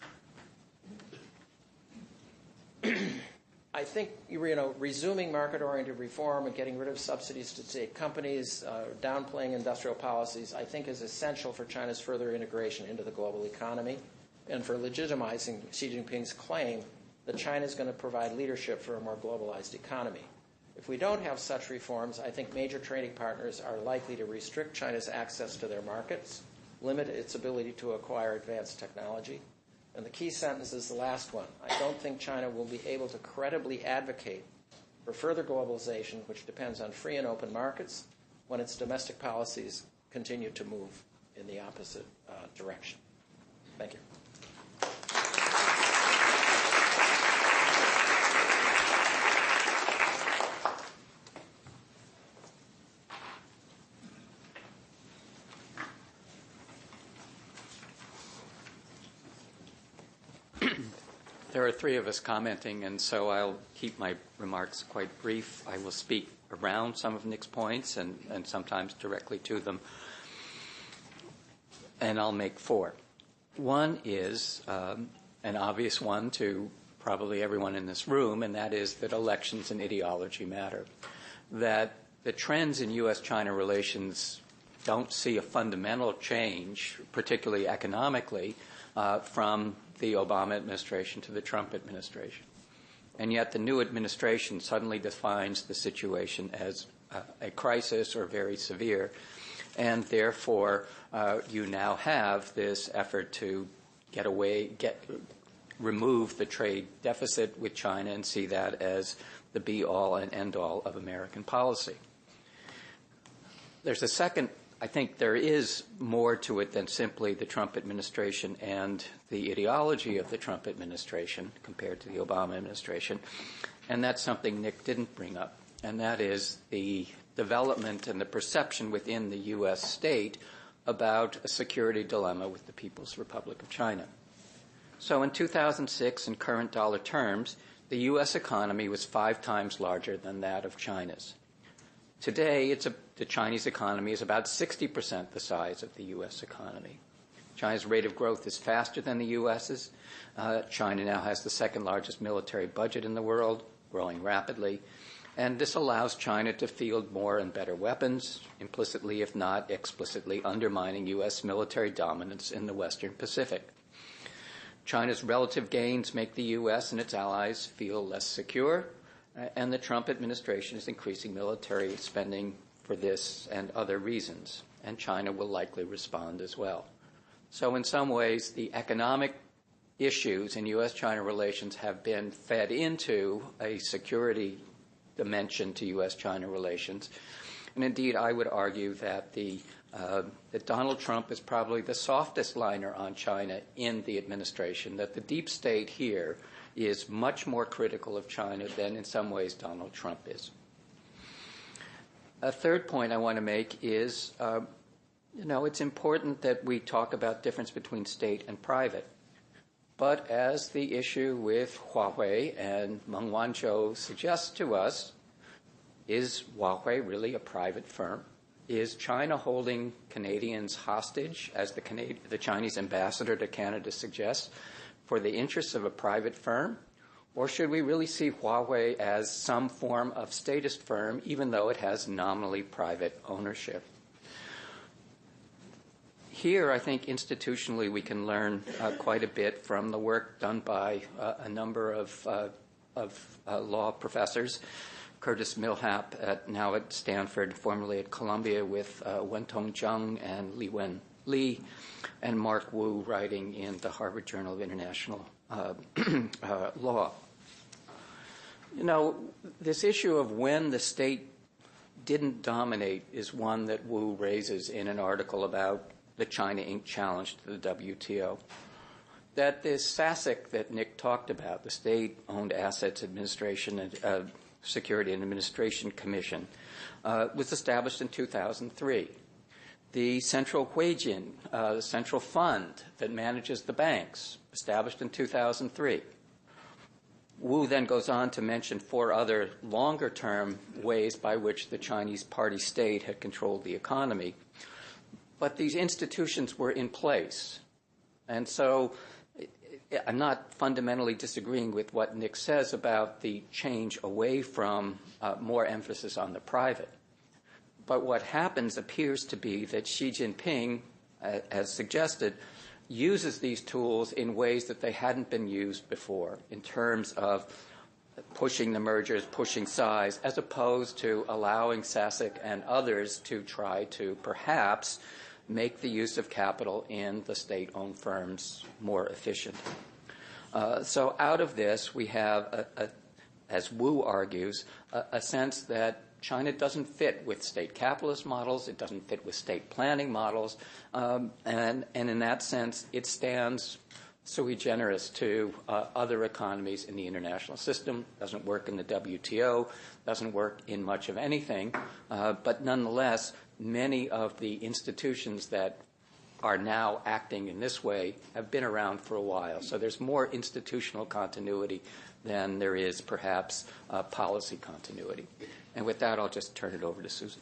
I think resuming market-oriented reform and getting rid of subsidies to state companies, downplaying industrial policies, I think is essential for China's further integration into the global economy and for legitimizing Xi Jinping's claim that China is going to provide leadership for a more globalized economy. If we don't have such reforms, I think major trading partners are likely to restrict China's access to their markets, limit its ability to acquire advanced technology. And the key sentence is the last one. I don't think China will be able to credibly advocate for further globalization, which depends on free and open markets, when its domestic policies continue to move in the opposite direction. Thank you. There are three of us commenting, and so I'll keep my remarks quite brief. I will speak around some of Nick's points and sometimes directly to them. And I'll make four. One is an obvious one to probably everyone in this room, and that is that elections and ideology matter. That the trends in U.S. China relations don't see a fundamental change, particularly economically, from the Obama administration to the Trump administration. And yet the new administration suddenly defines the situation as a crisis or very severe, and therefore you now have this effort to remove the trade deficit with China and see that as the be-all and end-all of American policy. There's a second. I think there is more to it than simply the Trump administration and the ideology of the Trump administration compared to the Obama administration, and that's something Nick didn't bring up, and that is the development and the perception within the U.S. state about a security dilemma with the People's Republic of China. So in 2006, in current dollar terms, the U.S. economy was 5 times larger than that of China's. Today, the Chinese economy is about 60% the size of the U.S. economy. China's rate of growth is faster than the U.S.'s. China now has the second largest military budget in the world, growing rapidly. And this allows China to field more and better weapons, implicitly, if not explicitly, undermining U.S. military dominance in the Western Pacific. China's relative gains make the U.S. and its allies feel less secure, and the Trump administration is increasing military spending for this and other reasons, and China will likely respond as well. So in some ways, the economic issues in U.S.-China relations have been fed into a security dimension to U.S.-China relations. And indeed, I would argue that that Donald Trump is probably the softest liner on China in the administration, that the deep state here is much more critical of China than in some ways Donald Trump is. A third point I want to make is, it's important that we talk about difference between state and private. But as the issue with Huawei and Meng Wanzhou suggests to us, is Huawei really a private firm? Is China holding Canadians hostage, as the Chinese ambassador to Canada suggests, for the interests of a private firm? Or should we really see Huawei as some form of statist firm, even though it has nominally private ownership? Here, I think institutionally we can learn quite a bit from the work done by a number of law professors. Curtis Millhap, now at Stanford, formerly at Columbia, with Wentong Zhang and Li Wen Li, and Mark Wu, writing in the Harvard Journal of International Law. This issue of when the state didn't dominate is one that Wu raises in an article about the China Inc. challenge to the WTO. That this SASAC that Nick talked about, the State-Owned Assets Administration and Security and Administration Commission, was established in 2003. The Central Huijin, the central fund that manages the banks, established in 2003. Wu then goes on to mention 4 other longer-term ways by which the Chinese party state had controlled the economy. But these institutions were in place. And so I'm not fundamentally disagreeing with what Nick says about the change away from more emphasis on the private. But what happens appears to be that Xi Jinping, as suggested, uses these tools in ways that they hadn't been used before, in terms of pushing the mergers, pushing size, as opposed to allowing SASAC and others to try to perhaps make the use of capital in the state-owned firms more efficient. So out of this, we have, as Wu argues, a sense that China doesn't fit with state capitalist models, it doesn't fit with state planning models, and in that sense, it stands sui generis to other economies in the international system, doesn't work in the WTO, doesn't work in much of anything, but nonetheless, many of the institutions that are now acting in this way have been around for a while. So there's more institutional continuity than there is perhaps policy continuity. And with that, I'll just turn it over to Susan.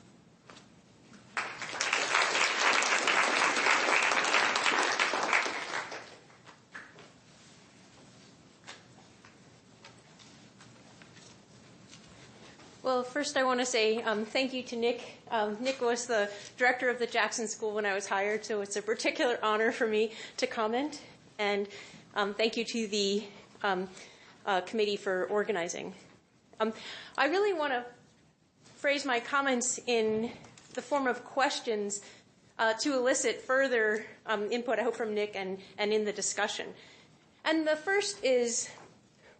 Well, first I want to say thank you to Nick. Nick was the director of the Jackson School when I was hired, so it's a particular honor for me to comment. And thank you to the committee for organizing. I really want to phrase my comments in the form of questions to elicit further input, I hope, from Nick and in the discussion. And the first is,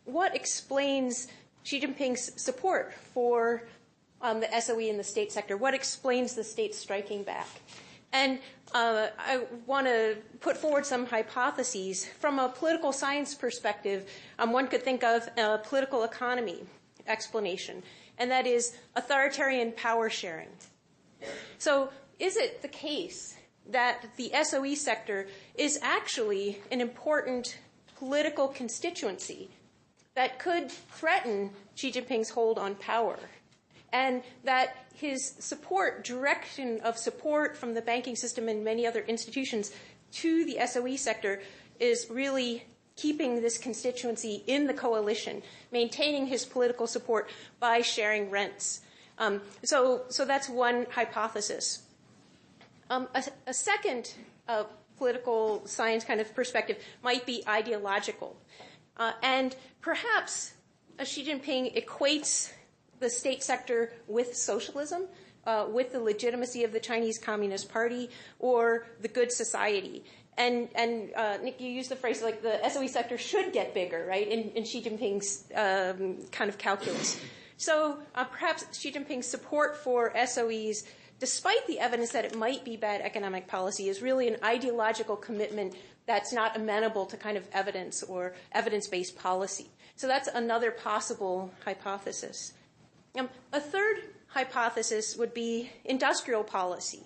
what explains Xi Jinping's support for the SOE in the state sector? What explains the state striking back? And I want to put forward some hypotheses. From a political science perspective, one could think of a political economy explanation, and that is authoritarian power sharing. So is it the case that the SOE sector is actually an important political constituency that could threaten Xi Jinping's hold on power, and that his support, direction of support from the banking system and many other institutions to the SOE sector is really keeping this constituency in the coalition, maintaining his political support by sharing rents. So that's one hypothesis. A second political science kind of perspective might be ideological. And perhaps Xi Jinping equates the state sector with socialism, with the legitimacy of the Chinese Communist Party, or the good society. And Nick, you used the phrase like the SOE sector should get bigger, right, in Xi Jinping's kind of calculus. So perhaps Xi Jinping's support for SOEs, despite the evidence that it might be bad economic policy, is really an ideological commitment that's not amenable to kind of evidence or evidence-based policy. So that's another possible hypothesis. A third hypothesis would be industrial policy,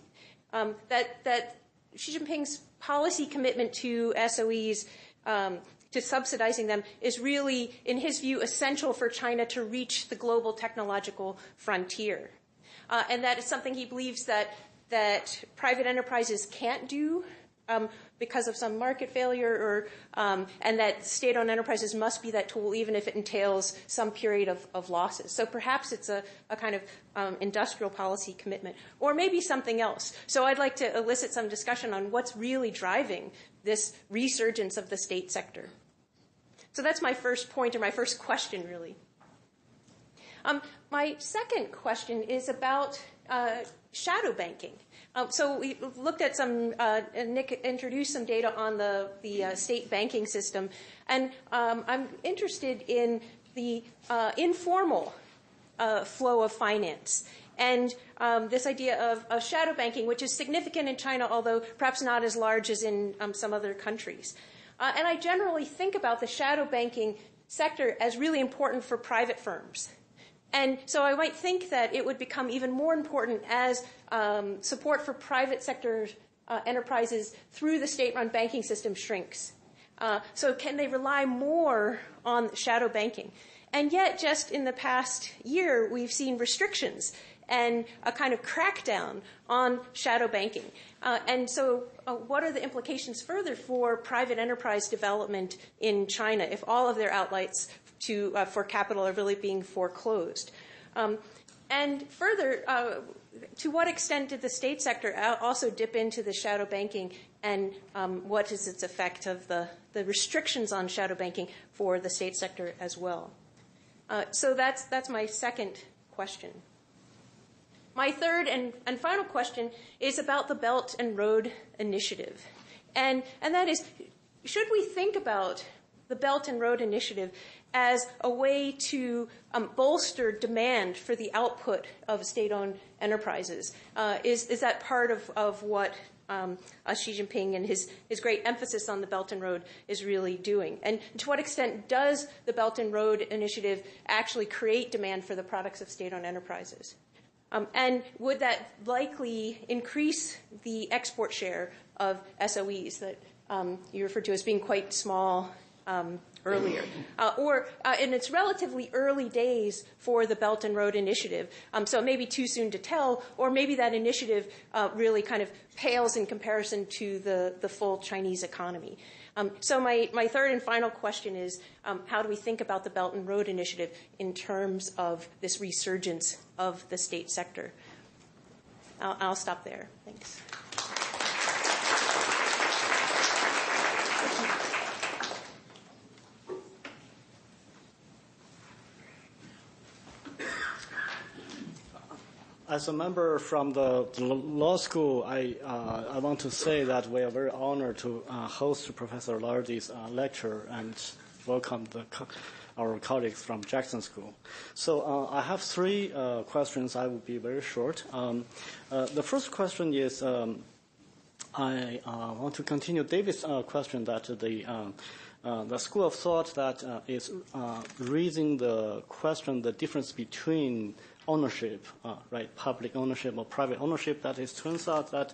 that Xi Jinping's policy commitment to SOEs, to subsidizing them, is really, in his view, essential for China to reach the global technological frontier. And that is something he believes that private enterprises can't do because of some market failure, or and that state-owned enterprises must be that tool, even if it entails some period of losses. So perhaps it's a kind of industrial policy commitment, or maybe something else. So I'd like to elicit some discussion on what's really driving this resurgence of the state sector. So that's my first point, or my first question, really. My second question is about shadow banking. So we looked at some, Nick introduced some data on the state banking system, and I'm interested in the informal flow of finance, and this idea of shadow banking, which is significant in China, although perhaps not as large as in some other countries. And I generally think about the shadow banking sector as really important for private firms. And so I might think that it would become even more important as support for private sector enterprises through the state-run banking system shrinks. So can they rely more on shadow banking? And yet, just in the past year, we've seen restrictions and a kind of crackdown on shadow banking. And so what are the implications further for private enterprise development in China if all of their outlets for capital are really being foreclosed? And further, to what extent did the state sector also dip into the shadow banking, and what is its effect of the restrictions on shadow banking for the state sector as well? So that's my second question. My third and final question is about the Belt and Road Initiative. And that is, should we think about the Belt and Road Initiative as a way to bolster demand for the output of state-owned enterprises? Is that part of what Xi Jinping and his great emphasis on the Belt and Road is really doing? And to what extent does the Belt and Road Initiative actually create demand for the products of state-owned enterprises? And would that likely increase the export share of SOEs that you referred to as being quite small earlier? Or in its relatively early days for the Belt and Road Initiative, so it may be too soon to tell, or maybe that initiative really kind of pales in comparison to the full Chinese economy. So my third and final question is, how do we think about the Belt and Road Initiative in terms of this resurgence of the state sector? I'll stop there. Thanks. As a member from the law school, I want to say that we are very honored to host Professor Lardy's lecture and welcome our colleagues from Jackson School. So I have three questions. I will be very short. The first question is I want to continue David's question that the school of thought that is raising the question, the difference between ownership, right, public ownership or private ownership, that it turns out that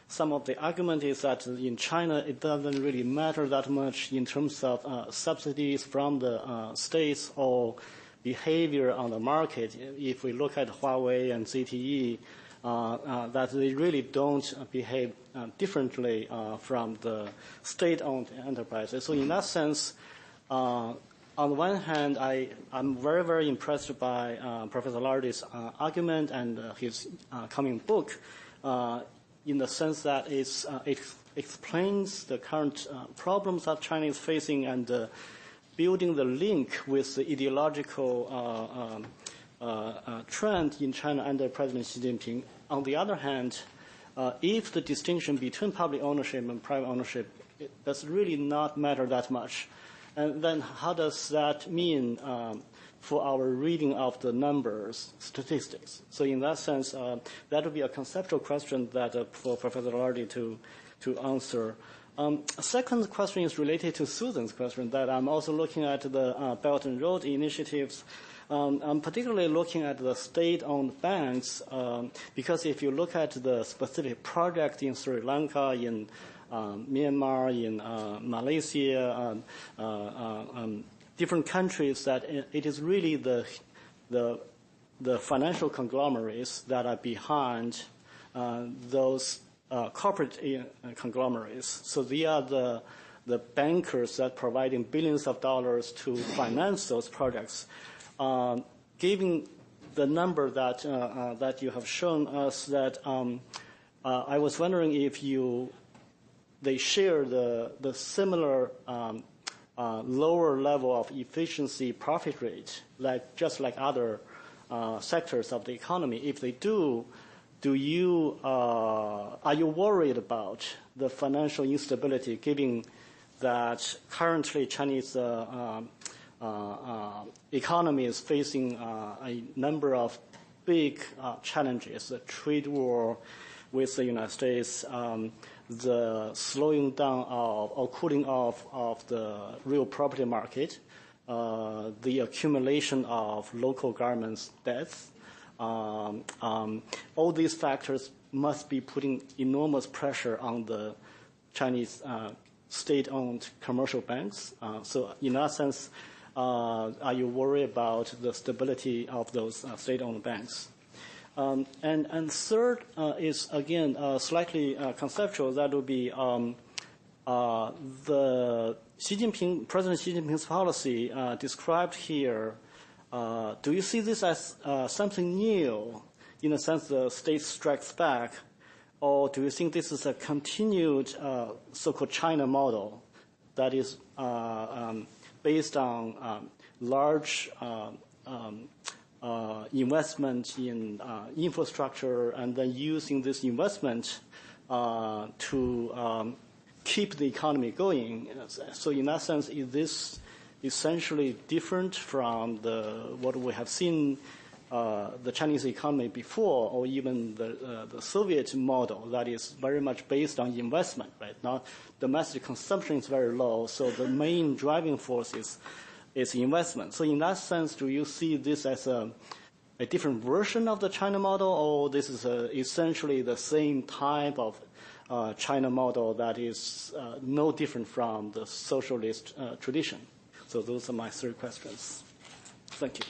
some of the argument is that in China it doesn't really matter that much in terms of subsidies from the states or behavior on the market. If we look at Huawei and ZTE, that they really don't behave differently from the state-owned enterprises. So in that sense, on the one hand, I'm very, very impressed by Professor Lardy's argument and his coming book in the sense that it explains the current problems that China is facing and building the link with the ideological trend in China under President Xi Jinping. On the other hand, if the distinction between public ownership and private ownership does really not matter that much, and then how does that mean for our reading of the numbers, statistics? So in that sense, that would be a conceptual question that for Professor Lardy to answer. A second question is related to Susan's question, that I'm also looking at the Belt and Road initiatives. I'm particularly looking at the state-owned banks because if you look at the specific project in Sri Lanka, in Myanmar, in Malaysia, different countries, that it is really the financial conglomerates that are behind those corporate conglomerates. So they are the bankers that providing billions of dollars to finance those projects. Given the number that you have shown us, that I was wondering if they share the similar lower level of efficiency profit rate, just like other sectors of the economy. If they do, are you worried about the financial instability, given that currently Chinese economy is facing a number of big challenges: the trade war with the United States, the slowing down or cooling off of the real property market, the accumulation of local governments' debts. All these factors must be putting enormous pressure on the Chinese state-owned commercial banks. So in that sense, are you worried about the stability of those state-owned banks? And third is, again, slightly conceptual. That would be President Xi Jinping's policy described here. Do you see this as something new, in a sense the state strikes back, or do you think this is a continued so-called China model that is based on large investment in infrastructure, and then using this investment to keep the economy going? So in that sense, is this essentially different from what we have seen the Chinese economy before, or even the Soviet model that is very much based on investment, right? Now, domestic consumption is very low, so the main driving force is investment. So in that sense, do you see this as a different version of the China model, or this is essentially the same type of China model that is no different from the socialist tradition? So those are my 3 questions. Thank you.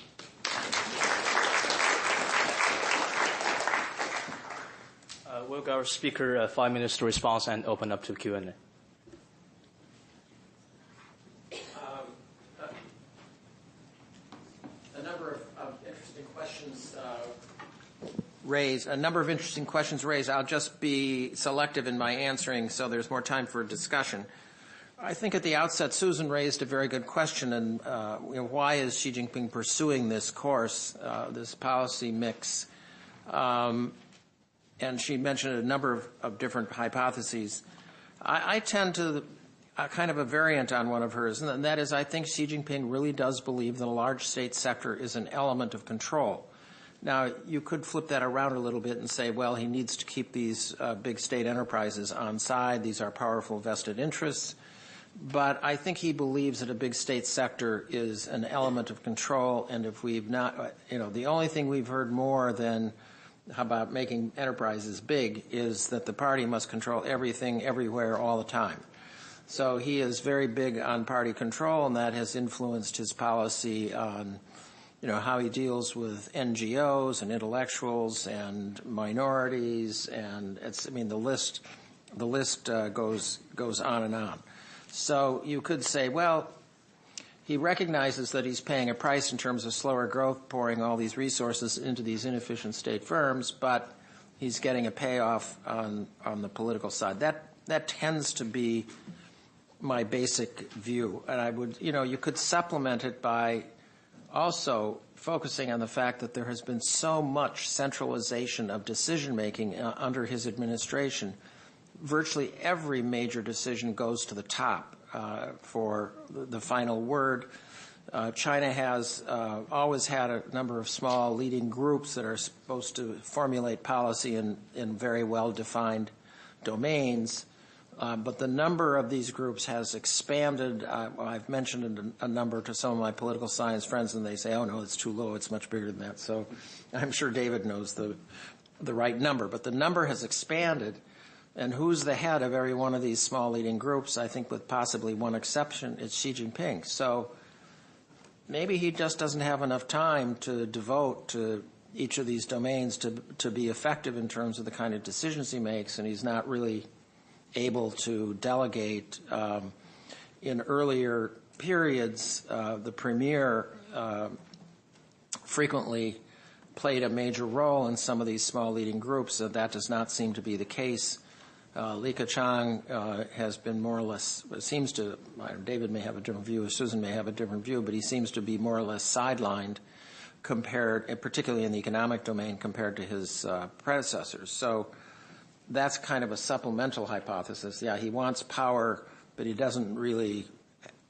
We'll give our speaker 5 minutes to respond and open up to Q&A. A number of interesting questions raised. A number of interesting questions raised. I'll just be selective in my answering so there's more time for discussion. I think at the outset, Susan raised a very good question, and why is Xi Jinping pursuing this course, this policy mix? And she mentioned a number of different hypotheses. I tend to kind of a variant on one of hers, and that is I think Xi Jinping really does believe that a large state sector is an element of control. Now, you could flip that around a little bit and say, well, he needs to keep these big state enterprises on side. These are powerful vested interests. But I think he believes that a big state sector is an element of control, and if we've not, the only thing we've heard more than about making enterprises big is that the party must control everything, everywhere, all the time. So he is very big on party control, and that has influenced his policy on, how he deals with NGOs and intellectuals and minorities, and the list goes on and on. So you could say, well, he recognizes that he's paying a price in terms of slower growth, pouring all these resources into these inefficient state firms, but he's getting a payoff on the political side. That tends to be my basic view. And I would, you could supplement it by also focusing on the fact that there has been so much centralization of decision-making under his administration. Virtually every major decision goes to the top for the final word. China has always had a number of small leading groups that are supposed to formulate policy in very well-defined domains. But the number of these groups has expanded. I've mentioned a number to some of my political science friends, and they say, oh, no, it's too low. It's much bigger than that. So I'm sure David knows the right number. But the number has expanded. And who's the head of every one of these small leading groups? I think with possibly one exception, it's Xi Jinping. So maybe he just doesn't have enough time to devote to each of these domains to be effective in terms of the kind of decisions he makes, and he's not really able to delegate. In earlier periods, the premier frequently played a major role in some of these small leading groups. So that does not seem to be the case. Li Keqiang has been more or less, it seems to, David may have a different view, Susan may have a different view, but he seems to be more or less sidelined compared, particularly in the economic domain, compared to his predecessors. So that's kind of a supplemental hypothesis. Yeah, he wants power, but he doesn't really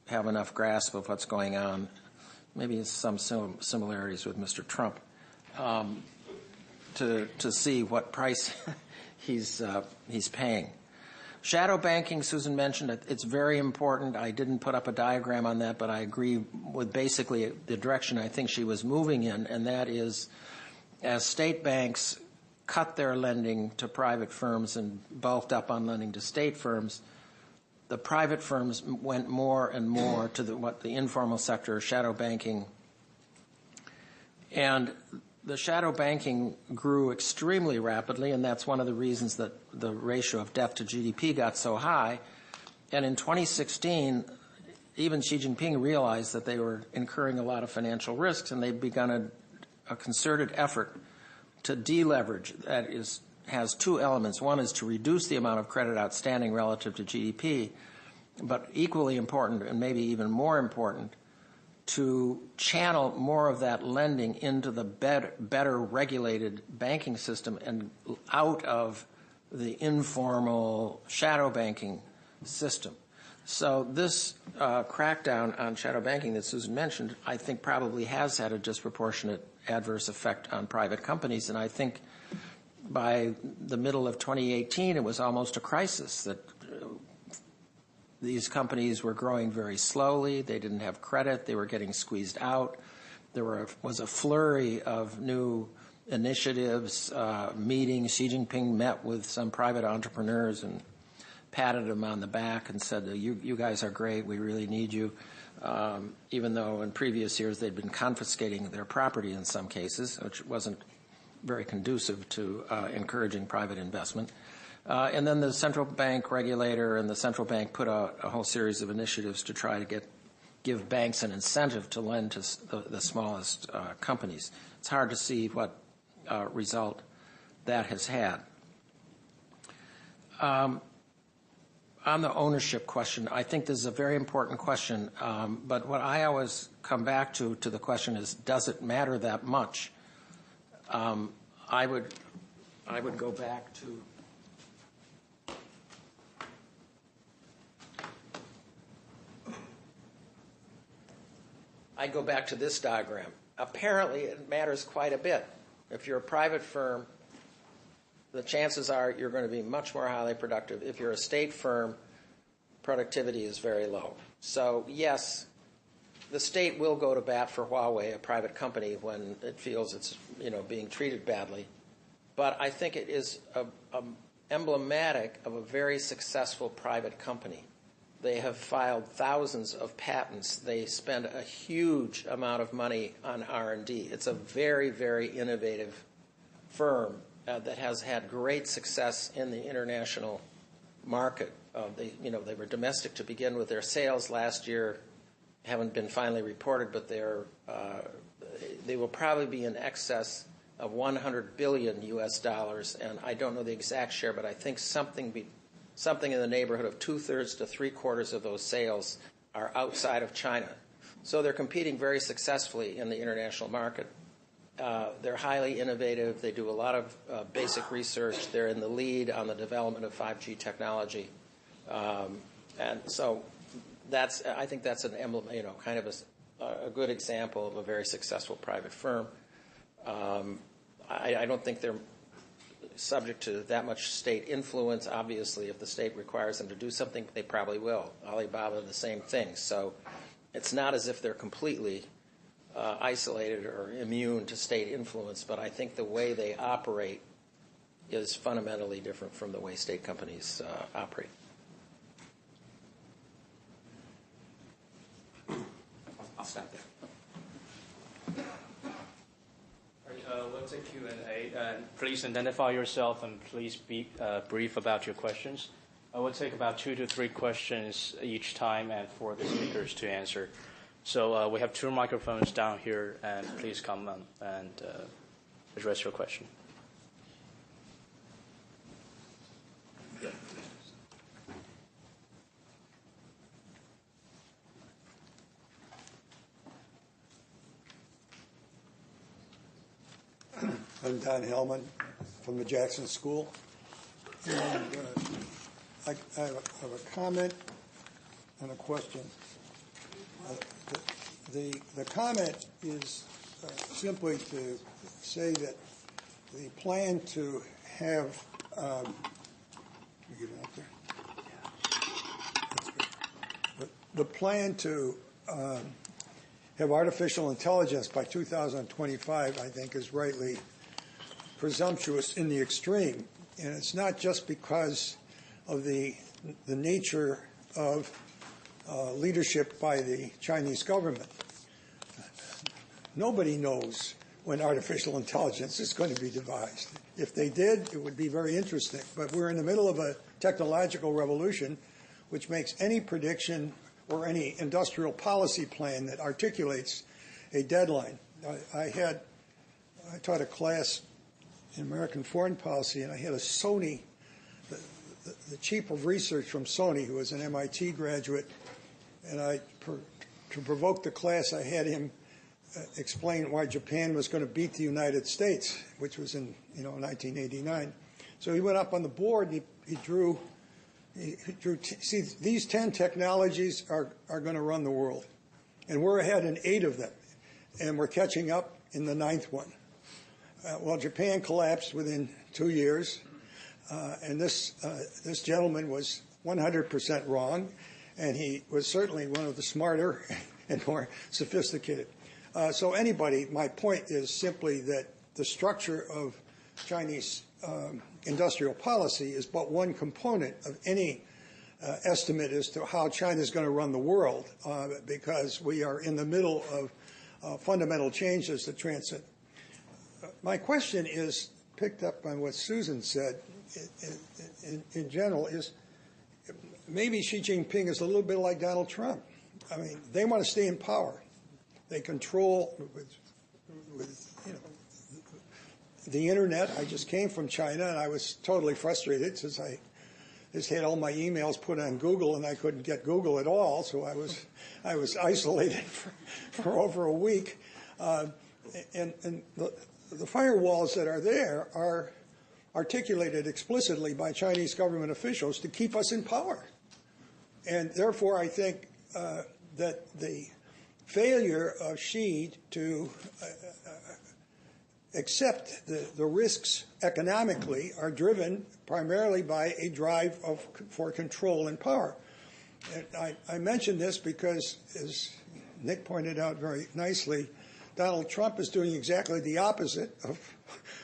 have enough grasp of what's going on. Maybe some similarities with Mr. Trump to see what price he's paying. Shadow banking, Susan mentioned, it's very important. I didn't put up a diagram on that, but I agree with basically the direction I think she was moving in, and that is as state banks cut their lending to private firms and bulked up on lending to state firms, the private firms went more and more to what the informal sector, shadow banking. And the shadow banking grew extremely rapidly, and that's one of the reasons that the ratio of debt to GDP got so high. And in 2016, even Xi Jinping realized that they were incurring a lot of financial risks, and they've begun a concerted effort to deleverage. That has 2 elements. One is to reduce the amount of credit outstanding relative to GDP, but equally important, and maybe even more important, to channel more of that lending into the better regulated banking system and out of the informal shadow banking system. So this crackdown on shadow banking that Susan mentioned, I think probably has had a disproportionate adverse effect on private companies, and I think by the middle of 2018 it was almost a crisis that these companies were growing very slowly. They didn't have credit. They were getting squeezed out. was a flurry of new initiatives, meetings. Xi Jinping met with some private entrepreneurs and patted them on the back and said, you guys are great, we really need you, even though in previous years they'd been confiscating their property in some cases, which wasn't very conducive to encouraging private investment. And then the central bank regulator and the central bank put out a whole series of initiatives to try to give banks an incentive to lend to the smallest companies. It's hard to see what result that has had. On the ownership question, I think this is a very important question, but what I always come back to the question is, does it matter that much? I would go back to this diagram. Apparently, it matters quite a bit. If you're a private firm, the chances are you're going to be much more highly productive. If you're a state firm, productivity is very low. So, yes, the state will go to bat for Huawei, a private company, when it feels it's being treated badly. But I think it is emblematic of a very successful private company. They have filed thousands of patents. They spend a huge amount of money on R&D. It's a very, very innovative firm that has had great success in the international market. They were domestic to begin with. Their sales last year haven't been finally reported, but they will probably be in excess of $100 billion U.S. dollars, and I don't know the exact share, but I think something in the neighborhood of 2/3 to 3/4 of those sales are outside of China. So they're competing very successfully in the international market. They're highly innovative. They do a lot of basic research. They're in the lead on the development of 5G technology. And so I think that's an emblem, kind of a good example of a very successful private firm. I don't think they're subject to that much state influence. Obviously, if the state requires them to do something, they probably will. Alibaba, the same thing. So it's not as if they're completely isolated or immune to state influence, but I think the way they operate is fundamentally different from the way state companies operate. I'll stop there. We'll take Q&A. Please identify yourself and please be brief about your questions. We'll take about 2 to 3 questions each time and for the speakers to answer. So we have 2 microphones down here, and please come and address your question. I'm Don Hellman from the Jackson School. And I have a comment and a question. The comment is simply to say that the plan to have the plan to have artificial intelligence by 2025, I think, is rightly presumptuous in the extreme. And it's not just because of the nature of leadership by the Chinese government. Nobody knows when artificial intelligence is going to be devised. If they did, it would be very interesting. But we're in the middle of a technological revolution which makes any prediction or any industrial policy plan that articulates a deadline. I taught a class in American foreign policy, and I had a Sony, the chief of research from Sony, who was an MIT graduate, and to provoke the class, I had him explain why Japan was going to beat the United States, which was in 1989. So he went up on the board and he drew. See, these 10 technologies are going to run the world, and we're ahead in 8 of them, and we're catching up in the 9th one. Well, Japan collapsed within 2 years, and this gentleman was 100% wrong, and he was certainly one of the smarter and more sophisticated. So anybody, my point is simply that the structure of Chinese industrial policy is but one component of any estimate as to how China is going to run the world, because we are in the middle of fundamental changes that transcend. My question is picked up on what Susan said in general, is maybe Xi Jinping is a little bit like Donald Trump. I mean, they want to stay in power. They control with the internet. I just came from China, and I was totally frustrated since I just had all my emails put on Google, and I couldn't get Google at all. So I was isolated for over a week. And the firewalls that are there are articulated explicitly by Chinese government officials to keep us in power. And therefore, I think that the failure of Xi to accept the risks economically are driven primarily by a drive for control and power. And I mention this because, as Nick pointed out very nicely, Donald Trump is doing exactly the opposite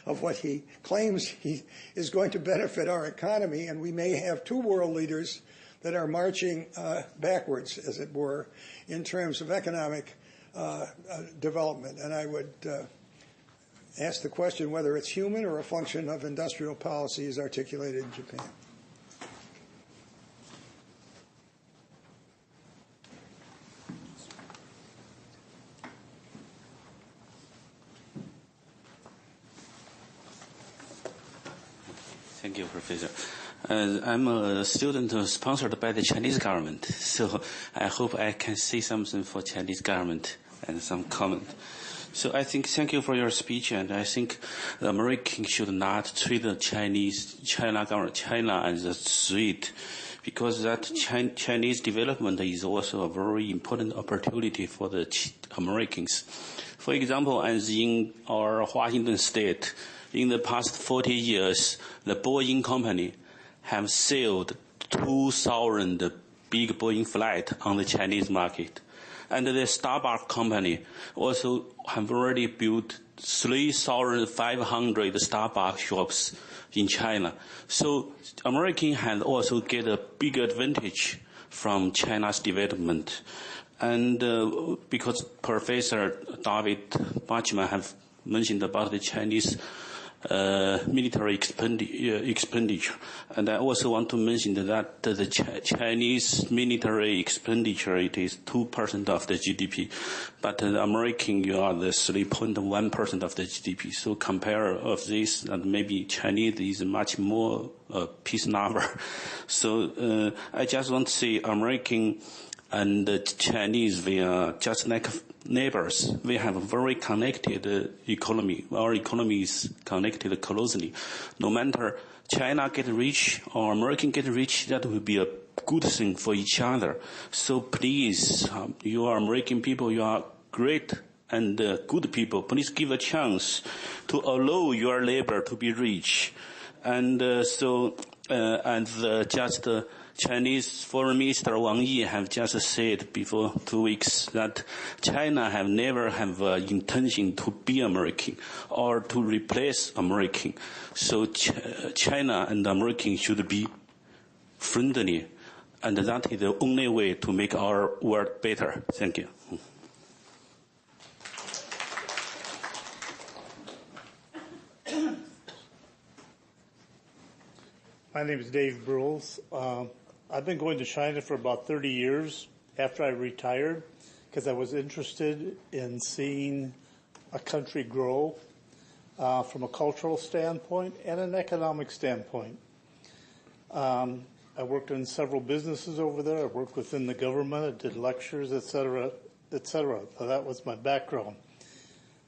of what he claims he is going to benefit our economy, and we may have two world leaders that are marching backwards, as it were, in terms of economic development. And I would ask the question whether it's human or a function of industrial policy as articulated in Japan. Thank you, Professor. I'm a student sponsored by the Chinese government, so I hope I can say something for Chinese government and some comment. So I think thank you for your speech, and I think the Americans should not treat the China as a threat, because that Chinese development is also a very important opportunity for the Americans. For example, as in our Washington state, in the past 40 years, the Boeing company have sailed 2,000 big Boeing flights on the Chinese market. And the Starbucks company also have already built 3,500 Starbucks shops in China. So Americans have also get a big advantage from China's development. And because Professor David Bachman have mentioned about the Chinese military expenditure. And I also want to mention that the Chinese military expenditure, it is 2% of the GDP, but the American, you are the 3.1% of the GDP. So compare of this, and maybe Chinese is much more piece number. So I just want to say American and the Chinese, we are just like neighbors. We have a very connected economy. Our economy is connected closely. No matter China get rich or American get rich, that will be a good thing for each other. So please, you are American people, you are great and good people. Please give a chance to allow your labor to be rich. And Chinese Foreign Minister Wang Yi have just said before 2 weeks that China have never have intention to be American or to replace American. So China and American should be friendly, and that is the only way to make our world better. Thank you. My name is Dave Brules. I've been going to China for about 30 years after I retired because I was interested in seeing a country grow from a cultural standpoint and an economic standpoint. I worked in several businesses over there. I worked within the government. I did lectures, et cetera, et cetera. So that was my background.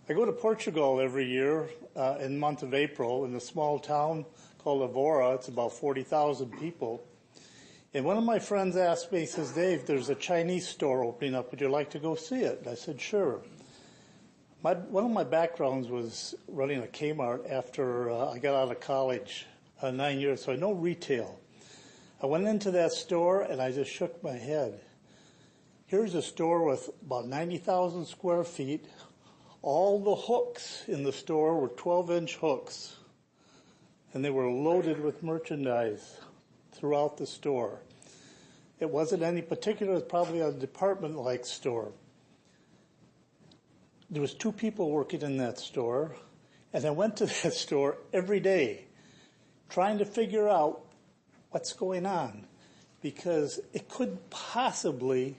I go to Portugal every year in the month of April in a small town called Evora. It's about 40,000 people. And one of my friends asked me, he says, Dave, there's a Chinese store opening up. Would you like to go see it? And I said, sure. One of my backgrounds was running a Kmart after I got out of college 9 years, so I know retail. I went into that store and I just shook my head. Here's a store with about 90,000 square feet, All the hooks in the store were 12-inch hooks, and they were loaded with merchandise throughout the store. It wasn't any particular, it was probably a department-like store. There was 2 people working in that store, and I went to that store every day trying to figure out what's going on, because it couldn't possibly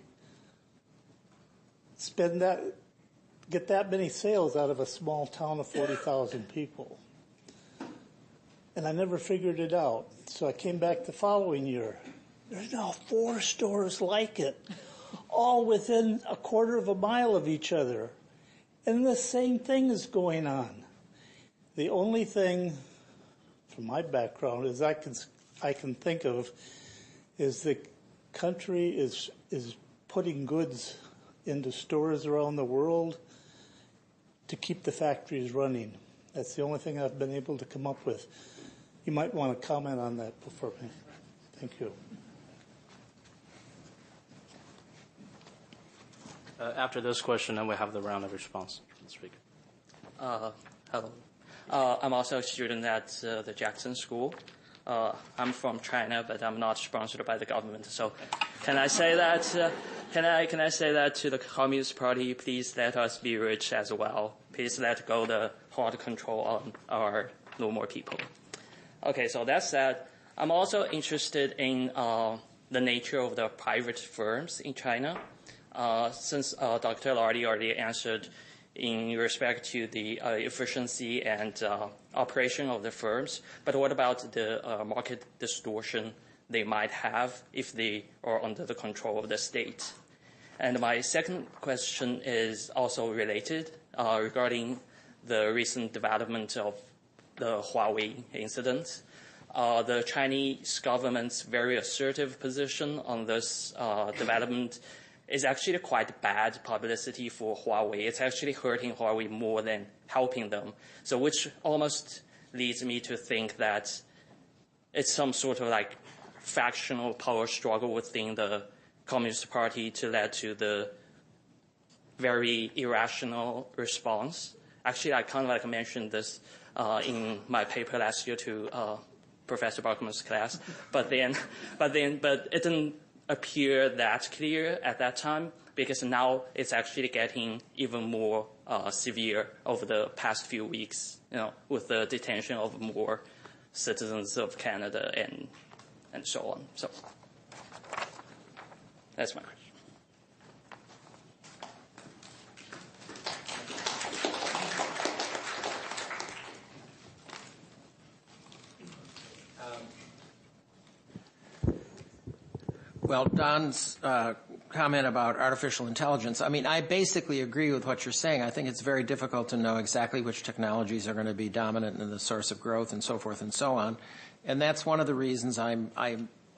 get that many sales out of a small town of 40,000 people. And I never figured it out. So I came back the following year. There's now 4 stores like it, all within a quarter of a mile of each other. And the same thing is going on. The only thing, from my background, is I can think of is the country is putting goods into stores around the world to keep the factories running. That's the only thing I've been able to come up with. You might want to comment on that before me. Thank you. After this question, then we have the round of response from the speaker. Hello. I'm also a student at the Jackson School. I'm from China, but I'm not sponsored by the government. So, can I say that? Can I say that to the Communist Party? Please let us be rich as well. Please let go the hard control on our normal people. Okay, so that said, I'm also interested in the nature of the private firms in China. Since Dr. Lardy already answered in respect to the efficiency and operation of the firms, but what about the market distortion they might have if they are under the control of the state? And my second question is also related regarding the recent development of the Huawei incident. The Chinese government's very assertive position on this development is actually quite bad publicity for Huawei. It's actually hurting Huawei more than helping them. So which almost leads me to think that it's some sort of like factional power struggle within the Communist Party to lead to the very irrational response. Actually, I kind of like mentioned this in my paper last year to Professor Bachman's class, but it didn't appear that clear at that time, because now it's actually getting even more severe over the past few weeks, with the detention of more citizens of Canada and so on. So that's my question. Well, Don's comment about artificial intelligence, I mean, I basically agree with what you're saying. I think it's very difficult to know exactly which technologies are going to be dominant and the source of growth and so forth and so on. And that's one of the reasons I'm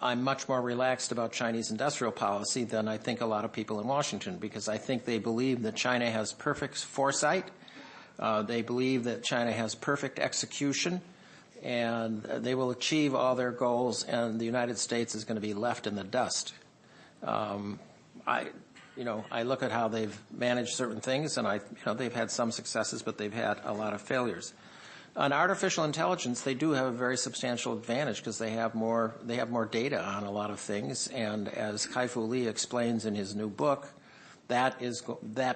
much more relaxed about Chinese industrial policy than I think a lot of people in Washington, because I think they believe that China has perfect foresight. They believe that China has perfect execution, and they will achieve all their goals, and the United States is going to be left in the dust. I look at how they've managed certain things, and they've had some successes, but they've had a lot of failures. On artificial intelligence, they do have a very substantial advantage because they have more data on a lot of things, and as Kai-Fu Lee explains in his new book, that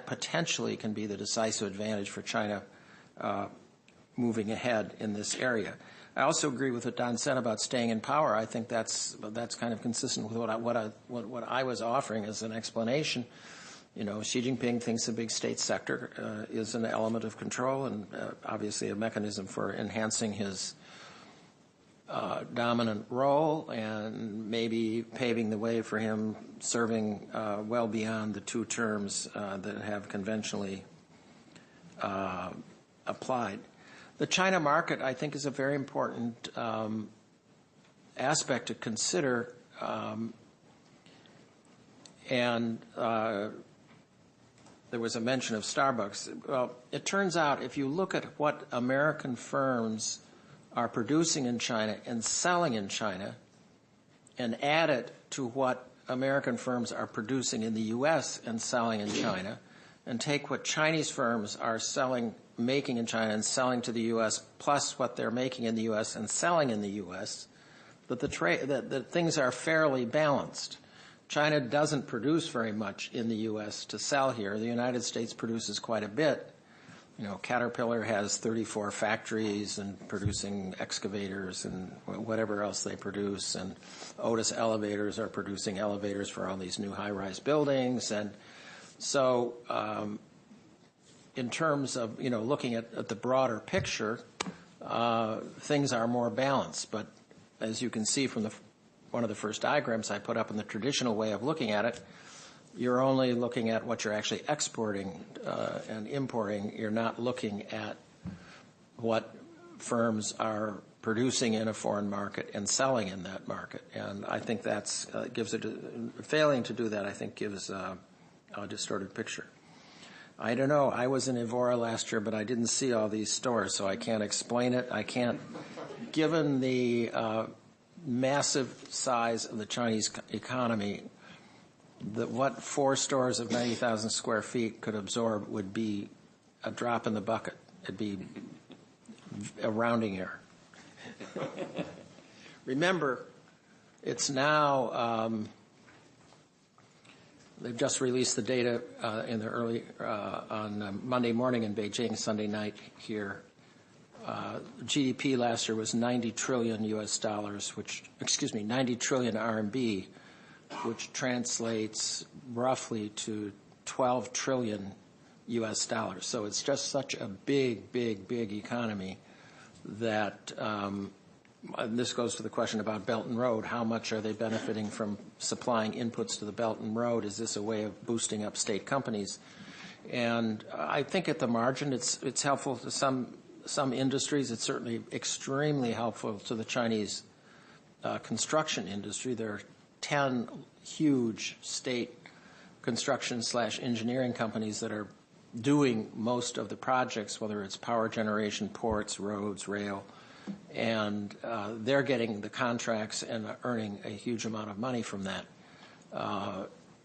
potentially can be the decisive advantage for China moving ahead in this area. I also agree with what Don said about staying in power. I think that's kind of consistent with what I was offering as an explanation. Xi Jinping thinks the big state sector is an element of control and obviously a mechanism for enhancing his dominant role and maybe paving the way for him serving well beyond the 2 terms that have conventionally applied. The China market, I think, is a very important aspect to consider, and there was a mention of Starbucks. Well, it turns out if you look at what American firms are producing in China and selling in China and add it to what American firms are producing in the U.S. and selling in China, and take what Chinese firms are making in China and selling to the U.S., plus what they're making in the U.S. and selling in the U.S., that things are fairly balanced. China doesn't produce very much in the U.S. to sell here. The United States produces quite a bit. Caterpillar has 34 factories and producing excavators and whatever else they produce, and Otis Elevators are producing elevators for all these new high-rise buildings. And so in terms of, looking at the broader picture, things are more balanced. But as you can see from one of the first diagrams I put up, in the traditional way of looking at it, you're only looking at what you're actually exporting and importing. You're not looking at what firms are producing in a foreign market and selling in that market. And I think that's failing to do that, I think, gives a distorted picture. I don't know. I was in Evora last year, but I didn't see all these stores, so I can't explain it. I can't, given the massive size of the Chinese economy, what 4 stores of 90,000 square feet could absorb would be a drop in the bucket. It'd be a rounding error. Remember, it's now, they've just released the data in the on Monday morning in Beijing, Sunday night here. GDP last year was $90 trillion U.S. dollars, 90 trillion RMB, which translates roughly to 12 trillion U.S. dollars. So it's just such a big, big, big economy that this goes to the question about Belt and Road. How much are they benefiting from supplying inputs to the Belt and Road? Is this a way of boosting up state companies? And I think at the margin it's helpful to some industries. It's certainly extremely helpful to the Chinese construction industry. There are 10 huge state construction/engineering companies that are doing most of the projects, whether it's power generation, ports, roads, rail, and they're getting the contracts and earning a huge amount of money from that.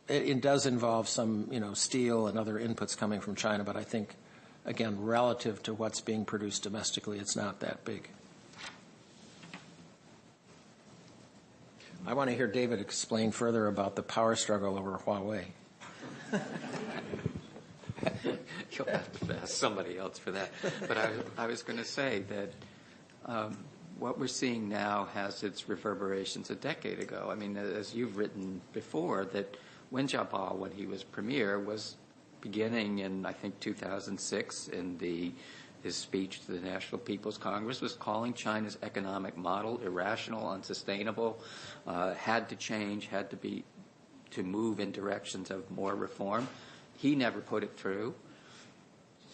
It does involve some, steel and other inputs coming from China, but I think, again, relative to what's being produced domestically, it's not that big. I want to hear David explain further about the power struggle over Huawei. You'll have to ask somebody else for that. But I was going to say that what we're seeing now has its reverberations a decade ago. I mean, as you've written before, that Wen Jiabao, when he was premier, was beginning in, I think, 2006 in his speech to the National People's Congress, was calling China's economic model irrational, unsustainable, had to change, had to move in directions of more reform. He never put it through.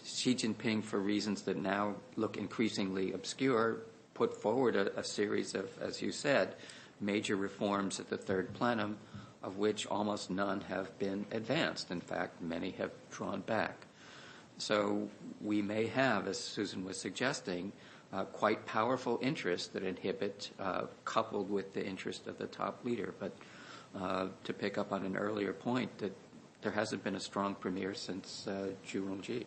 Xi Jinping, for reasons that now look increasingly obscure, put forward a series of, as you said, major reforms at the third plenum, of which almost none have been advanced. In fact, many have drawn back. So we may have, as Susan was suggesting, quite powerful interests that inhibit, coupled with the interest of the top leader. But to pick up on an earlier point, that there hasn't been a strong premier since Zhu Rongji.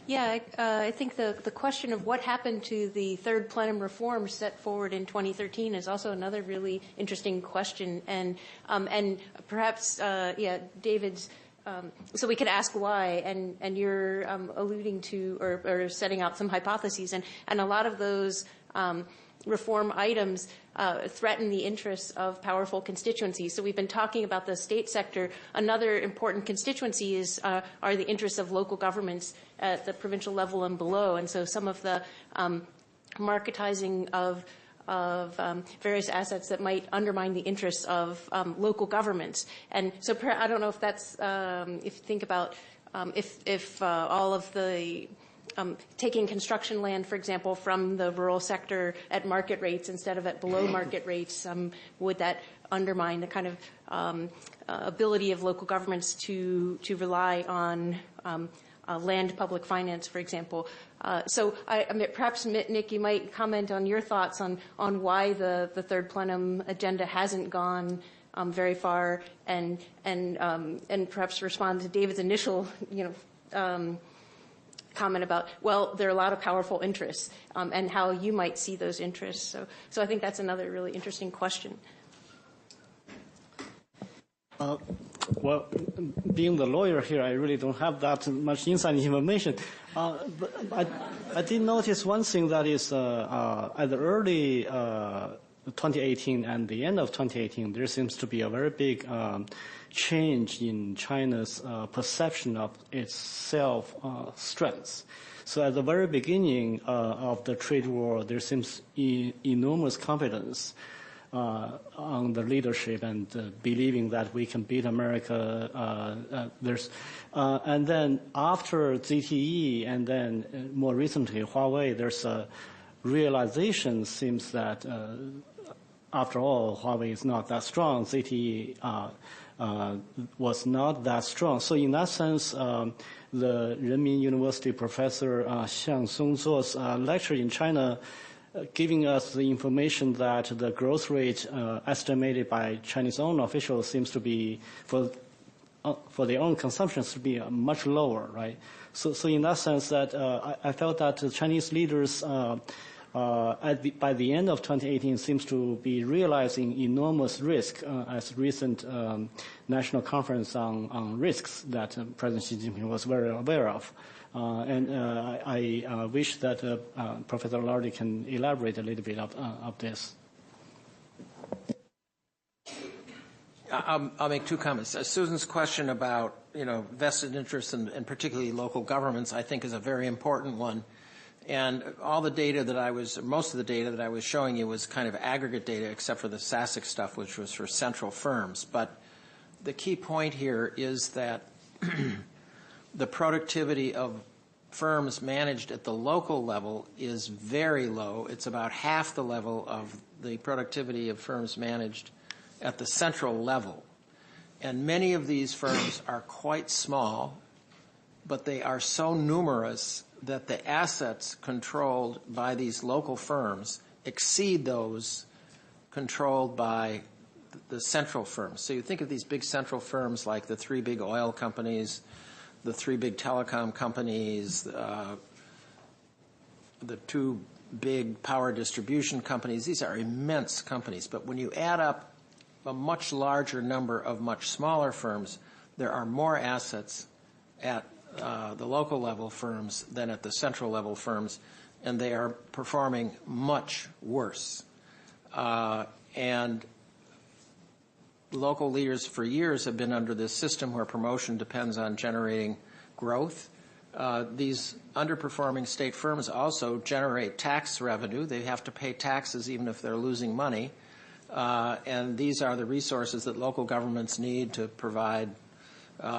Yeah, I think the question of what happened to the third plenum reforms set forward in 2013 is also another really interesting question, and perhaps David's. So we could ask why, and you're alluding to or setting out some hypotheses, and a lot of those reform items threaten the interests of powerful constituencies. So we've been talking about the state sector. Another important constituency are the interests of local governments at the provincial level and below. And so some of the marketizing of various assets that might undermine the interests of local governments. And so I don't know if that's if you think about if all of the taking construction land, for example, from the rural sector at market rates instead of at below market rates, would that undermine the kind of ability of local governments to rely on land public finance, for example? So perhaps, Nick, you might comment on your thoughts on why the third plenum agenda hasn't gone very far, and perhaps respond to David's initial, comment about, well, there are a lot of powerful interests, and how you might see those interests. So I think that's another really interesting question. Well, being the lawyer here, I really don't have that much inside information. But I did notice one thing, that is at the early 2018 and the end of 2018, there seems to be a very big change in China's perception of its self-strength. So at the very beginning of the trade war, there seems enormous confidence on the leadership and believing that we can beat America. And then after ZTE and then more recently Huawei, there's a realization, seems that after all, Huawei is not that strong. ZTE was not that strong. So in that sense, the Renmin University professor Xiang Songzuo's lecture in China giving us the information that the growth rate estimated by Chinese own officials seems to be, for their own consumption, to be much lower, right? So in that sense, that I felt that the Chinese leaders by the end of 2018 seems to be realizing enormous risk, as recent national conference on risks that President Xi Jinping was very aware of. And I wish that Professor Lardy can elaborate a little bit of this. I'll make two comments. Susan's question about vested interests and particularly local governments, I think, is a very important one. And all the data that most of the data that I was showing you was kind of aggregate data, except for the SASIC stuff, which was for central firms. But the key point here is that the productivity of firms managed at the local level is very low. It's about half the level of the productivity of firms managed at the central level. And many of these firms are quite small, but they are so numerous that the assets controlled by these local firms exceed those controlled by the central firms. So you think of these big central firms like the three big oil companies, the three big telecom companies, the two big power distribution companies. These are immense companies. But when you add up a much larger number of much smaller firms, there are more assets at the local level firms than at the central level firms, and they are performing much worse. And local leaders for years have been under this system where promotion depends on generating growth. These underperforming state firms also generate tax revenue. They have to pay taxes even if they're losing money. And these are the resources that local governments need to provide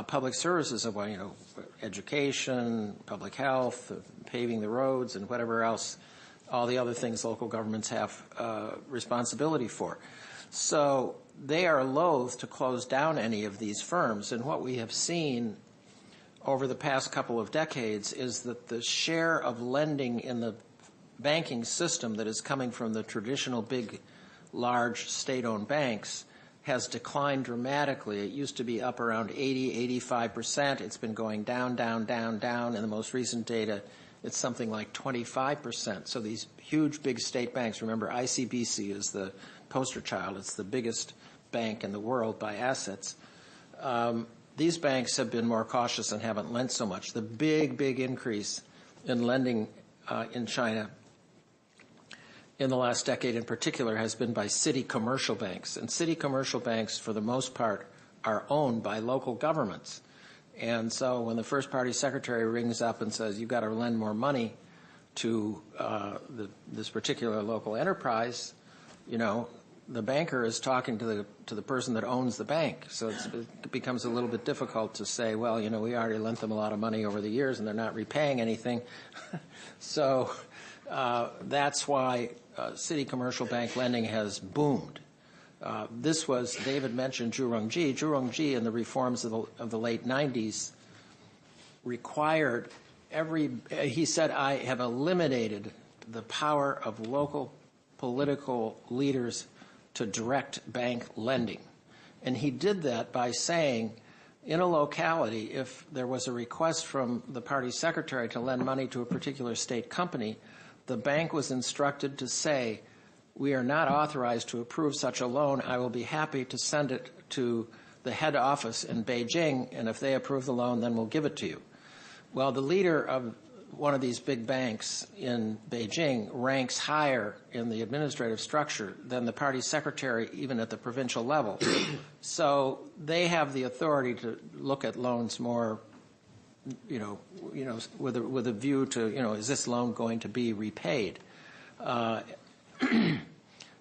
public services of, education, public health, paving the roads, and whatever else, all the other things local governments have responsibility for. So they are loath to close down any of these firms. And what we have seen over the past couple of decades is that the share of lending in the banking system that is coming from the traditional big, large state-owned banks has declined dramatically. It used to be up around 80, 85%. It's been going down, down, down, down. In the most recent data, it's something like 25%. So these huge, big state banks, remember ICBC is the poster child. It's the biggest bank in the world by assets. These banks have been more cautious and haven't lent so much. The big, big increase in lending in China in the last decade in particular has been by city commercial banks. And city commercial banks, for the most part, are owned by local governments. And so when the first party secretary rings up and says, you've got to lend more money to this particular local enterprise, the banker is talking to the person that owns the bank. So it becomes a little bit difficult to say, well, we already lent them a lot of money over the years and they're not repaying anything. So that's why city commercial bank lending has boomed. This was, David mentioned Zhurongji. Zhurongji in the reforms of the late 90s required he said, I have eliminated the power of local political leaders to direct bank lending. And he did that by saying, in a locality, if there was a request from the party secretary to lend money to a particular state company, the bank was instructed to say, we are not authorized to approve such a loan. I will be happy to send it to the head office in Beijing, and if they approve the loan, then we'll give it to you. Well, the leader of one of these big banks in Beijing ranks higher in the administrative structure than the party secretary, even at the provincial level. So they have the authority to look at loans more, with a view to, is this loan going to be repaid?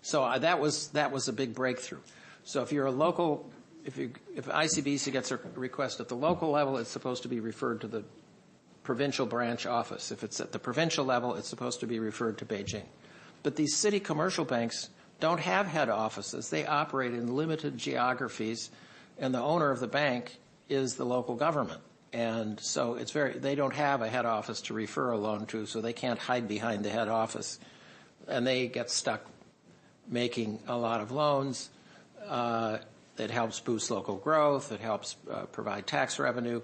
So that was a big breakthrough. So if you're a local, if ICBC gets a request at the local level, it's supposed to be referred to the provincial branch office. If it's at the provincial level, it's supposed to be referred to Beijing. But these city commercial banks don't have head offices. They operate in limited geographies, and the owner of the bank is the local government. And so they don't have a head office to refer a loan to, so they can't hide behind the head office. And they get stuck making a lot of loans. It helps boost local growth. It helps provide tax revenue,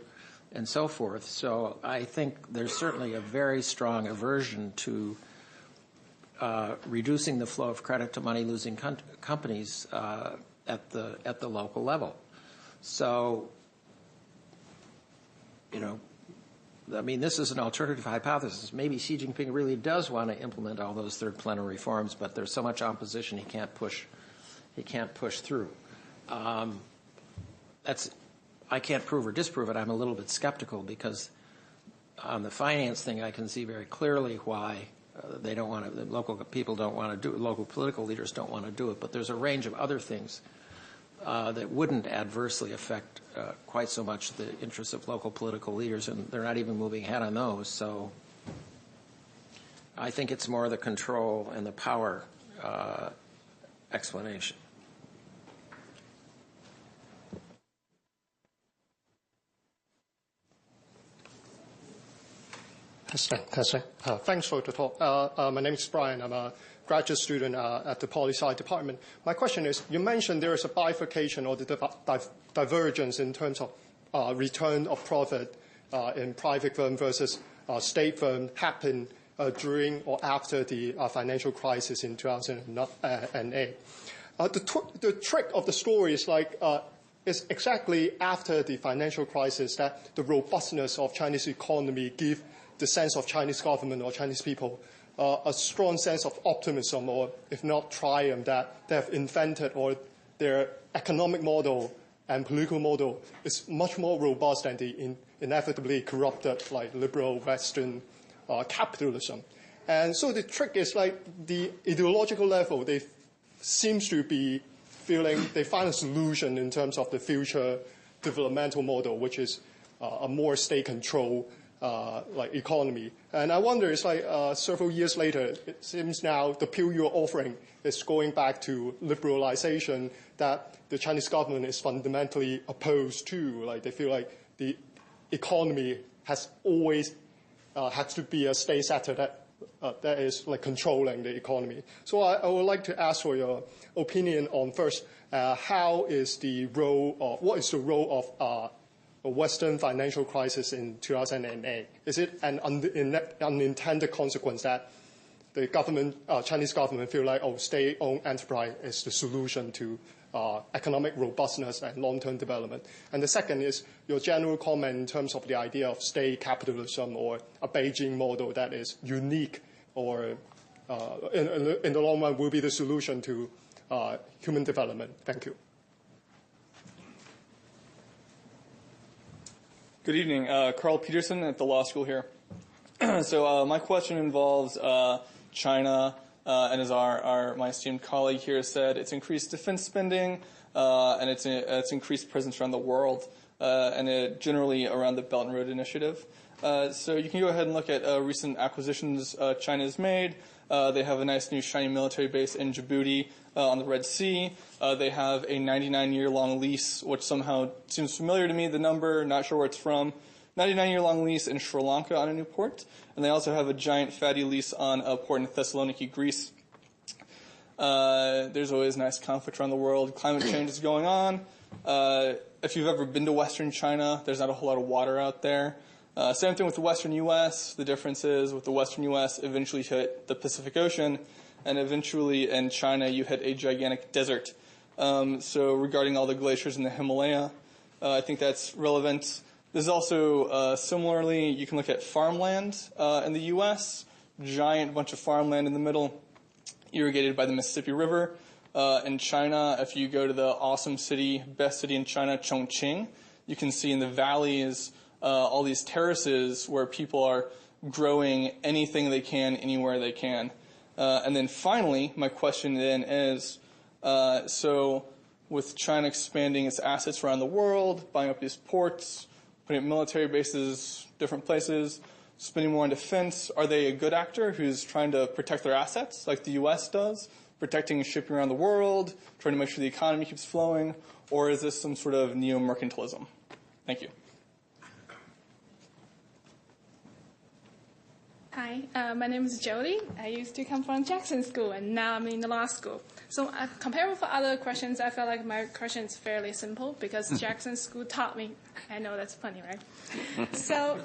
and so forth. So I think there's certainly a very strong aversion to reducing the flow of credit to money-losing companies at the local level. So, this is an alternative hypothesis. Maybe Xi Jinping really does want to implement all those third plenary reforms, but there's so much opposition he can't push through. I can't prove or disprove it. I'm a little bit skeptical because on the finance thing, I can see very clearly why they don't want to. The local people don't want to do it. Local political leaders don't want to do it. But there's a range of other things that wouldn't adversely affect quite so much the interests of local political leaders, and they're not even moving ahead on those. So I think it's more the control and the power explanation. Thanks for the talk. My name is Brian. I'm a graduate student at the Poli-Sci department. My question is, you mentioned there is a bifurcation or the divergence in terms of return of profit in private firm versus state firm happened during or after the financial crisis in 2008. The trick of the story is is exactly after the financial crisis that the robustness of Chinese economy give the sense of Chinese government or Chinese people a strong sense of optimism, or if not triumph, that they have invented, or their economic model and political model is much more robust than the inevitably corrupted liberal Western capitalism. And so the trick is the ideological level, they seems to be feeling they find a solution in terms of the future developmental model, which is a more state-controlled economy. And I wonder, several years later, it seems now the appeal you're offering is going back to liberalization that the Chinese government is fundamentally opposed to. They feel like the economy has always had to be a state sector that is controlling the economy. So I would like to ask for your opinion on first, what is the role of a Western financial crisis in 2008? Is it an unintended consequence that the government, Chinese government, feel like state-owned enterprise is the solution to economic robustness and long-term development? And the second is your general comment in terms of the idea of state capitalism or a Beijing model that is unique or in the long run will be the solution to human development. Thank you. Good evening. Carl Peterson at the law school here. So my question involves China, and as my esteemed colleague here said, it's increased defense spending and it's increased presence around the world and generally around the Belt and Road Initiative. So you can go ahead and look at recent acquisitions China has made. They have a nice new shiny military base in Djibouti on the Red Sea. They have a 99-year-long lease, which somehow seems familiar to me, the number, not sure where it's from, 99-year-long lease in Sri Lanka on a new port, and they also have a giant fatty lease on a port in Thessaloniki, Greece. There's always nice conflict around the world. Climate change is going on. If you've ever been to Western China, there's not a whole lot of water out there. Same thing with the Western U.S. The difference is with the Western U.S. eventually you hit the Pacific Ocean, and eventually in China you hit a gigantic desert. So regarding all the glaciers in the Himalaya, I think that's relevant. There's also, similarly, you can look at farmland in the U.S., giant bunch of farmland in the middle, irrigated by the Mississippi River. In China, if you go to the awesome city, best city in China, Chongqing, you can see in the valleys all these terraces where people are growing anything they can, anywhere they can. And then finally, my question then is, so with China expanding its assets around the world, buying up these ports, putting up military bases, different places, spending more on defense, are they a good actor who's trying to protect their assets like the U.S. does, protecting shipping around the world, trying to make sure the economy keeps flowing, or is this some sort of neo-mercantilism? Thank you. Hi, my name is Jody. I used to come from Jackson School, and now I'm in the law school. So compared with other questions, I feel like my question is fairly simple because Jackson School taught me. I know that's funny, right? So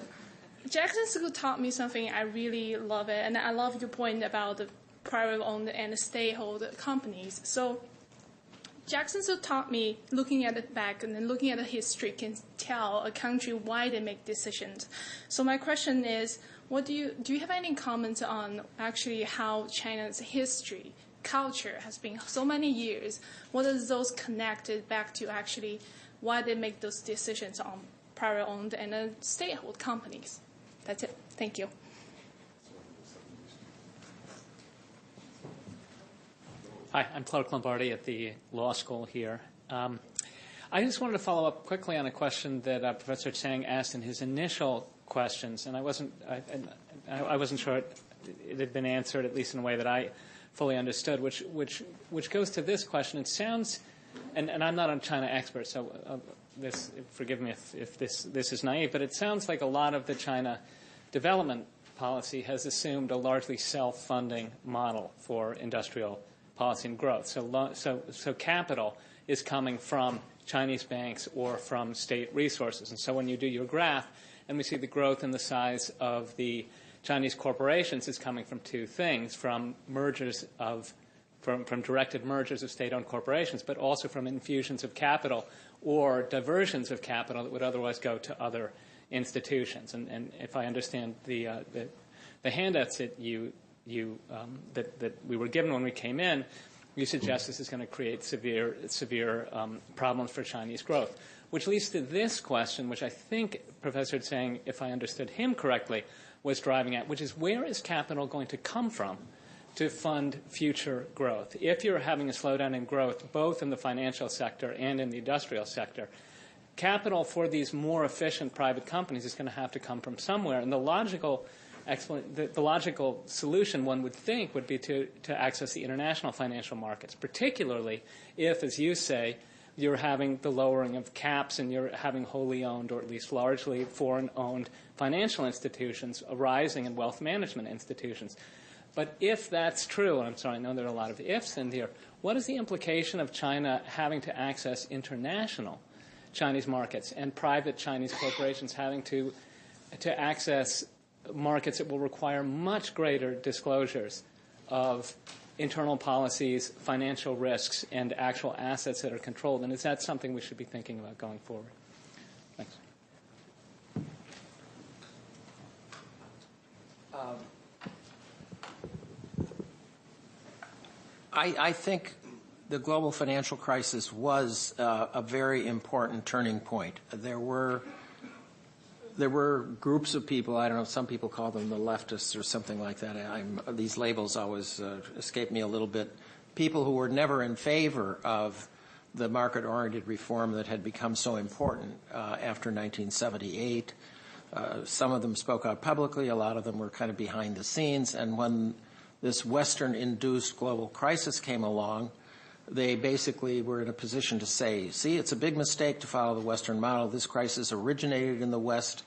Jackson School taught me something. I really love it, and I love your point about the private-owned and state-owned companies. So Jackson School taught me, looking at it back and then looking at the history, can tell a country why they make decisions. So my question is, do you have any comments on actually how China's history, culture has been so many years? What is those connected back to actually why they make those decisions on private-owned and state-owned companies? That's it. Thank you. Hi, I'm Clark Lombardi at the law school here. I just wanted to follow up quickly on a question that Professor Zang asked in his initial questions, and I wasn't sure it had been answered, at least in a way that I fully understood, which goes to this question. It sounds, and I'm not a China expert, so forgive me if this is naive, but it sounds like a lot of the China development policy has assumed a largely self-funding model for industrial policy and growth. So capital is coming from Chinese banks or from state resources. And so when you do your graph, and we see the growth in the size of the Chinese corporations is coming from two things, from directed mergers of state-owned corporations, but also from infusions of capital or diversions of capital that would otherwise go to other institutions. And if I understand the handouts that that we were given when we came in, you suggest this is going to create severe problems for Chinese growth, which leads to this question, which I think Professor Zhang, if I understood him correctly, was driving at, which is where is capital going to come from to fund future growth? If you're having a slowdown in growth, both in the financial sector and in the industrial sector, capital for these more efficient private companies is going to have to come from somewhere. And the logical solution, one would think, would be to access the international financial markets, particularly if, as you say, you're having the lowering of caps and you're having wholly owned, or at least largely foreign-owned financial institutions arising in wealth management institutions. But if that's true, and I'm sorry, I know there are a lot of ifs in here, what is the implication of China having to access international Chinese markets and private Chinese corporations having to access markets that will require much greater disclosures of internal policies, financial risks, and actual assets that are controlled? And is that something we should be thinking about going forward? Thanks. I think the global financial crisis was a very important turning point. There were groups of people, I don't know, some people call them the leftists or something like that. These labels always escape me a little bit. People who were never in favor of the market-oriented reform that had become so important after 1978. Some of them spoke out publicly. A lot of them were kind of behind the scenes. And when this Western-induced global crisis came along, they basically were in a position to say, see, it's a big mistake to follow the Western model. This crisis originated in the West.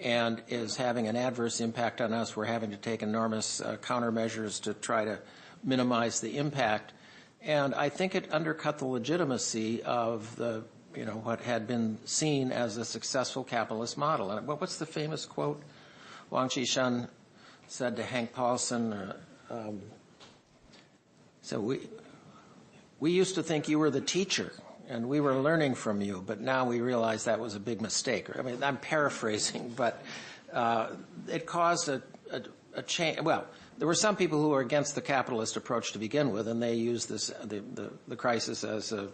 and is having an adverse impact on us. We're having to take enormous countermeasures to try to minimize the impact. And I think it undercut the legitimacy of the, what had been seen as a successful capitalist model. And what's the famous quote? Wang Qishan said to Hank Paulson, so we used to think you were the teacher, and we were learning from you, but now we realize that was a big mistake. I mean, I'm paraphrasing, but it caused a change. Well, there were some people who were against the capitalist approach to begin with, and they used the crisis as a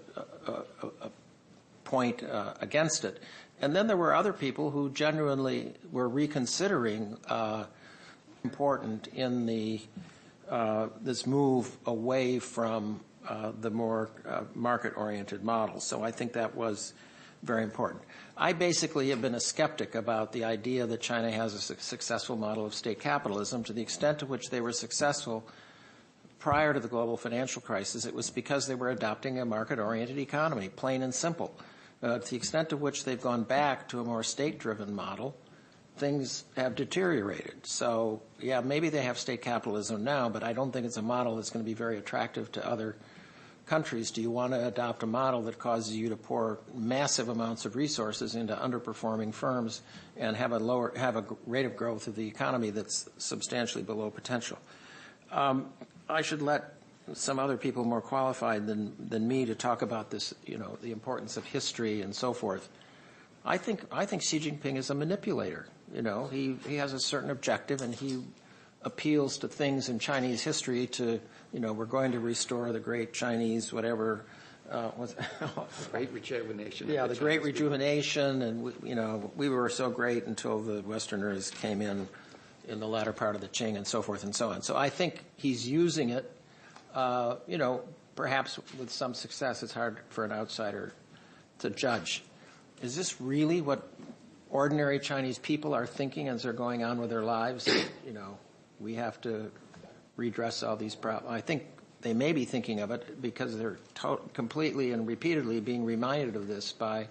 point against it. And then there were other people who genuinely were reconsidering important in this move away from the more market-oriented model. So I think that was very important. I basically have been a skeptic about the idea that China has a successful model of state capitalism. To the extent to which they were successful prior to the global financial crisis, it was because they were adopting a market-oriented economy, plain and simple. To the extent to which they've gone back to a more state-driven model, things have deteriorated. So, yeah, maybe they have state capitalism now, but I don't think it's a model that's going to be very attractive to other countries. Do you want to adopt a model that causes you to pour massive amounts of resources into underperforming firms and have a rate of growth of the economy that's substantially below potential? I should let some other people more qualified than me to talk about this, the importance of history and so forth. I think Xi Jinping is a manipulator. He has a certain objective, and he appeals to things in Chinese history to, we're going to restore the great Chinese whatever. Great rejuvenation. Yeah, the great rejuvenation, and we were so great until the Westerners came in the latter part of the Qing and so forth and so on. So I think he's using it, perhaps with some success. It's hard for an outsider to judge. Is this really what ordinary Chinese people are thinking as they're going on with their lives? We have to redress all these problems. I think they may be thinking of it because they're completely and repeatedly being reminded of this by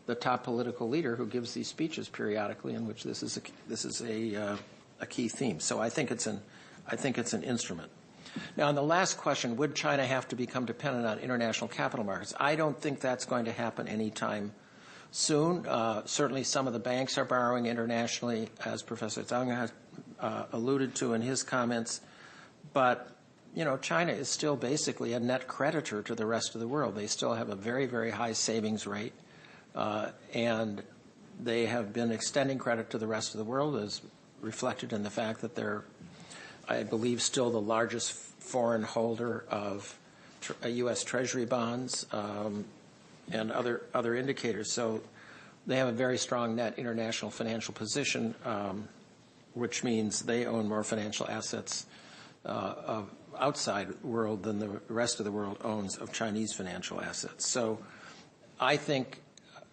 the top political leader who gives these speeches periodically, in which this is a key theme. So I think it's an instrument. Now, on the last question, would China have to become dependent on international capital markets? I don't think that's going to happen anytime soon. Certainly some of the banks are borrowing internationally, as Professor Zang has alluded to in his comments. But, China is still basically a net creditor to the rest of the world. They still have a very, very high savings rate. And they have been extending credit to the rest of the world, as reflected in the fact that they're, I believe, still the largest foreign holder of U.S. Treasury bonds and other indicators. So they have a very strong net international financial position, which means they own more financial assets outside the world than the rest of the world owns of Chinese financial assets. So I think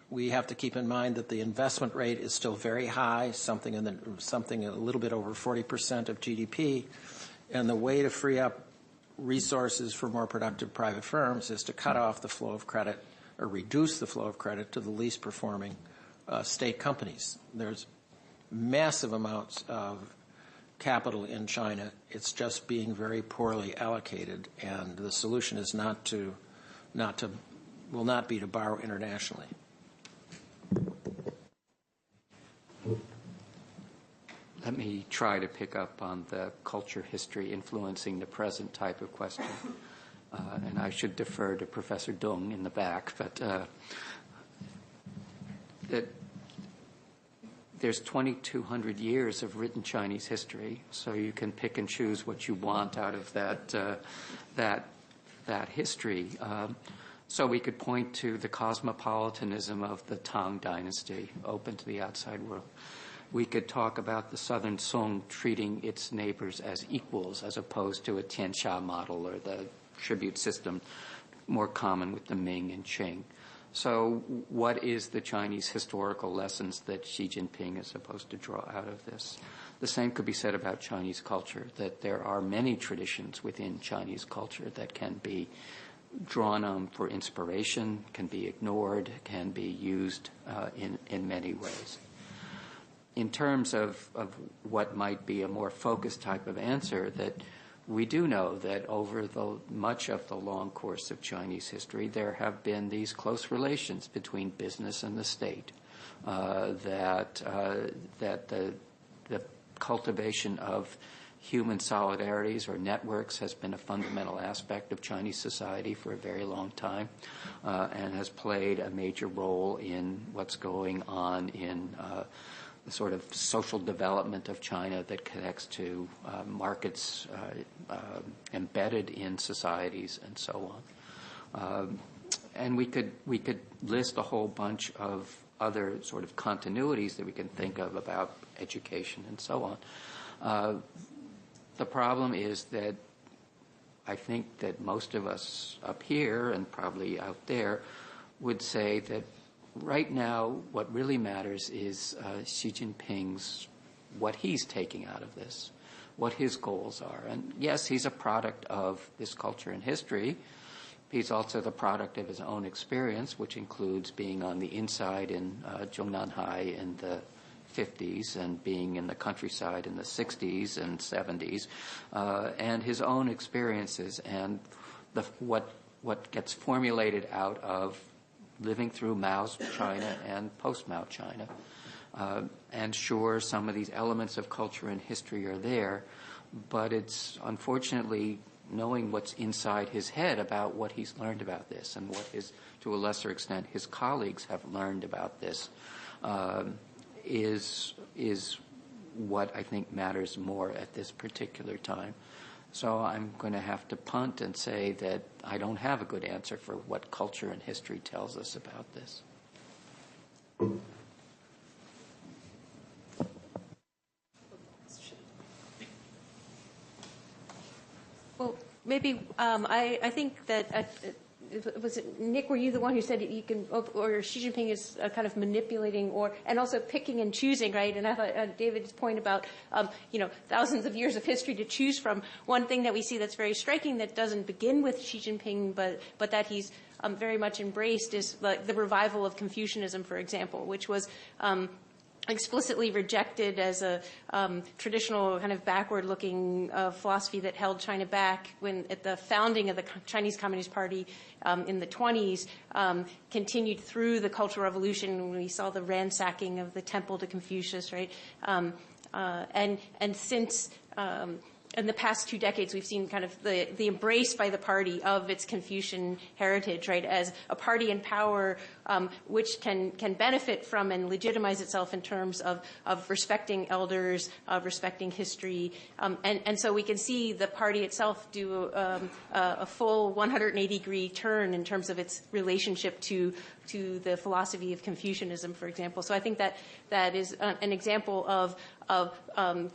we have to keep in mind that the investment rate is still very high, something a little bit over 40% of GDP, and the way to free up resources for more productive private firms is to cut off the flow of credit or reduce the flow of credit to the least performing state companies. There's massive amounts of capital in China. It's just being very poorly allocated, and the solution is will not be to borrow internationally. Let me try to pick up on the culture history influencing the present type of question. And I should defer to Professor Dong in the back, but there's 2,200 years of written Chinese history, so you can pick and choose what you want out of that history. So we could point to the cosmopolitanism of the Tang Dynasty, open to the outside world. We could talk about the Southern Song treating its neighbors as equals, as opposed to a Tianxia model or the tribute system more common with the Ming and Qing. So what is the Chinese historical lessons that Xi Jinping is supposed to draw out of this? The same could be said about Chinese culture, that there are many traditions within Chinese culture that can be drawn on for inspiration, can be ignored, can be used in many ways. in terms of what might be a more focused type of answer, that we do know that over much of the long course of Chinese history, there have been these close relations between business and the state, that the cultivation of human solidarities or networks has been a fundamental aspect of Chinese society for a very long time, and has played a major role in what's going on in the sort of social development of China that connects to markets embedded in societies and so on. And we could list a whole bunch of other sort of continuities that we can think of about education and so on. The problem is that I think that most of us up here and probably out there would say that right now what really matters is Xi Jinping's, what he's taking out of this, what his goals are. And yes, he's a product of this culture and history. He's also the product of his own experience, which includes being on the inside in Zhongnanhai in the 50s and being in the countryside in the 60s and 70s, and his own experiences and what gets formulated out of living through Mao's China and post-Mao China. And sure, some of these elements of culture and history are there, but it's unfortunately knowing what's inside his head about what he's learned about this and what to a lesser extent, his colleagues have learned about this, is what I think matters more at this particular time. So I'm going to have to punt and say that I don't have a good answer for what culture and history tells us about this. Well, maybe I think that was it Nick? Were you the one who said you can, or Xi Jinping is kind of manipulating, and also picking and choosing, right? And I thought David's point about thousands of years of history to choose from. One thing that we see that's very striking that doesn't begin with Xi Jinping, but that he's very much embraced is like the revival of Confucianism, for example, which was explicitly rejected as a traditional kind of backward-looking philosophy that held China back when at the founding of the Chinese Communist Party in the 20s, continued through the Cultural Revolution when we saw the ransacking of the temple to Confucius, right? And since in the past 2 decades, we've seen kind of the embrace by the party of its Confucian heritage, right, as a party in power which can benefit from and legitimize itself in terms of respecting elders, respecting history. And so we can see the party itself do a full 180-degree turn in terms of its relationship to the philosophy of Confucianism, for example. So I think that is an example of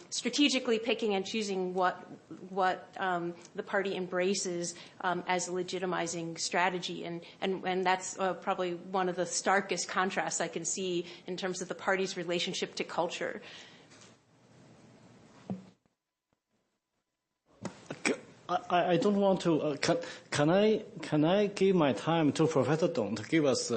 strategically picking and choosing what the party embraces as a legitimizing strategy, and that's probably one of the starkest contrasts I can see in terms of the party's relationship to culture. I don't want to. Can I give my time to Professor Dong to give us?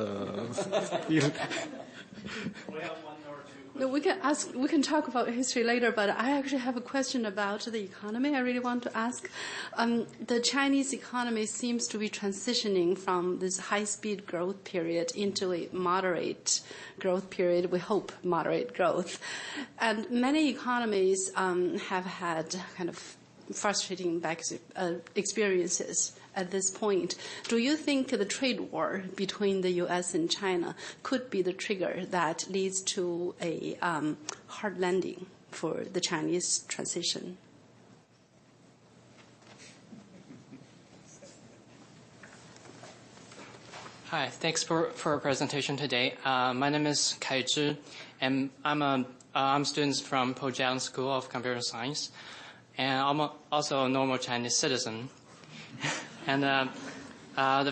No, we can talk about history later, but I actually have a question about the economy I really want to ask. The Chinese economy seems to be transitioning from this high-speed growth period into a moderate growth period. We hope moderate growth. And many economies have had kind of frustrating experiences at this point. Do you think the trade war between the U.S. and China could be the trigger that leads to a hard landing for the Chinese transition? Hi, thanks for a presentation today. My name is Kai Zhi, and I'm a student from Pojiang School of Computer Science. And I'm also a normal Chinese citizen. And I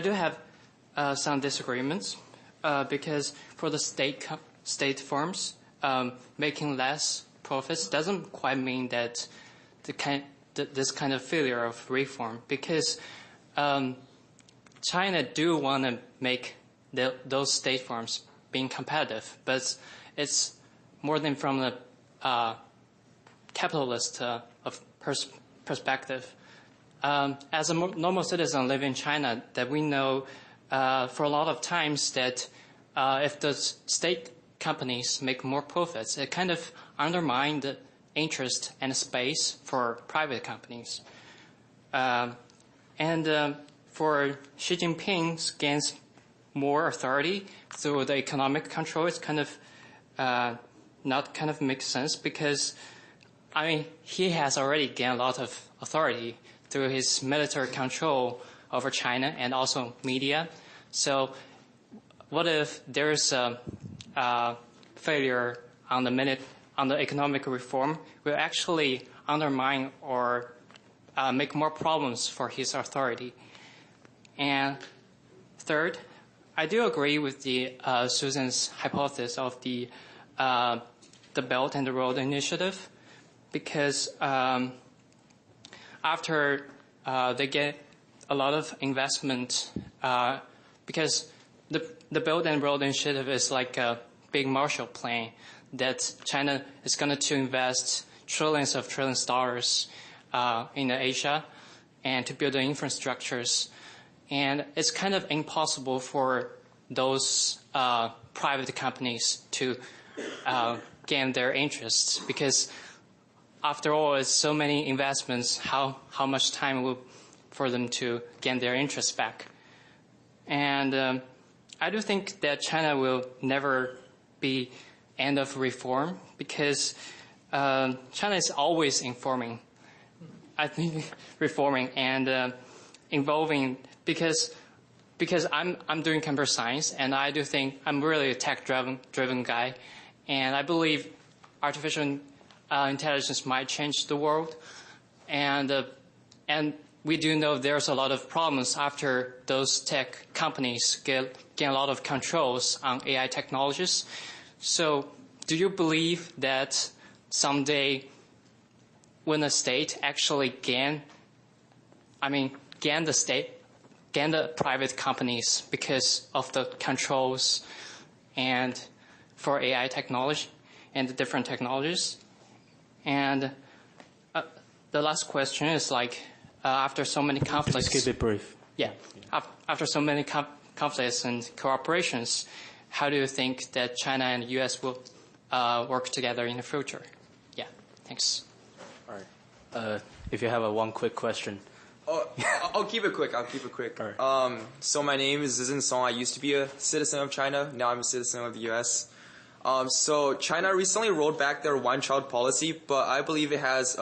do have some disagreements because for the state firms, making less profits doesn't quite mean that this kind of failure of reform, because China do want to make those state firms being competitive, but it's more than from the capitalist perspective. As a normal citizen living in China, that we know for a lot of times that if the state companies make more profits, it kind of undermines the interest and space for private companies. For Xi Jinping gains more authority through the economic control, it's kind of not kind of makes sense because, I mean, he has already gained a lot of authority through his military control over China and also media. So what if there's a failure on the economic reform will actually undermine or make more problems for his authority? And third, I do agree with the Susan's hypothesis of the Belt and the Road Initiative, because after they get a lot of investment, because the Belt and Road Initiative is like a big Marshall Plan that China is going to invest trillions of dollars in Asia and to build the infrastructures. And it's kind of impossible for those private companies to gain their interests because, after all, it's so many investments. How much time will for them to gain their interests back? And I do think that China will never be end of reform because China is always reforming and involving because I'm doing computer science and I do think I'm really a tech-driven guy, and I believe artificial intelligence might change the world, and we do know there's a lot of problems after those tech companies gain a lot of controls on AI technologies. So, do you believe that someday, when the state actually gain the private companies because of the controls and for AI technology and the different technologies? And the last question is after so many conflicts. Please keep it brief. Yeah. After so many conflicts and cooperations, how do you think that China and the U.S. will work together in the future? Yeah. Thanks. All right. If you have one quick question. Oh, I'll keep it quick. All right. So my name is Zang. I used to be a citizen of China. Now I'm a citizen of the U.S. So China recently rolled back their one-child policy, but I believe it has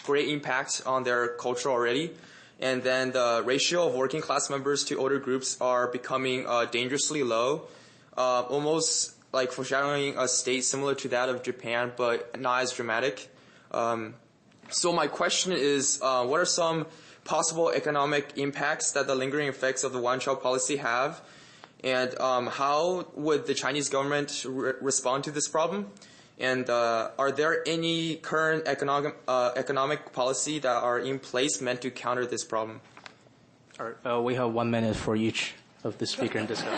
great impact on their culture already. And then the ratio of working class members to older groups are becoming dangerously low, almost like foreshadowing a state similar to that of Japan, but not as dramatic. So my question is, what are some possible economic impacts that the lingering effects of the one-child policy have? And how would the Chinese government respond to this problem? And are there any current economic policy that are in place meant to counter this problem? All right. We have 1 minute for each of the speaker and discuss.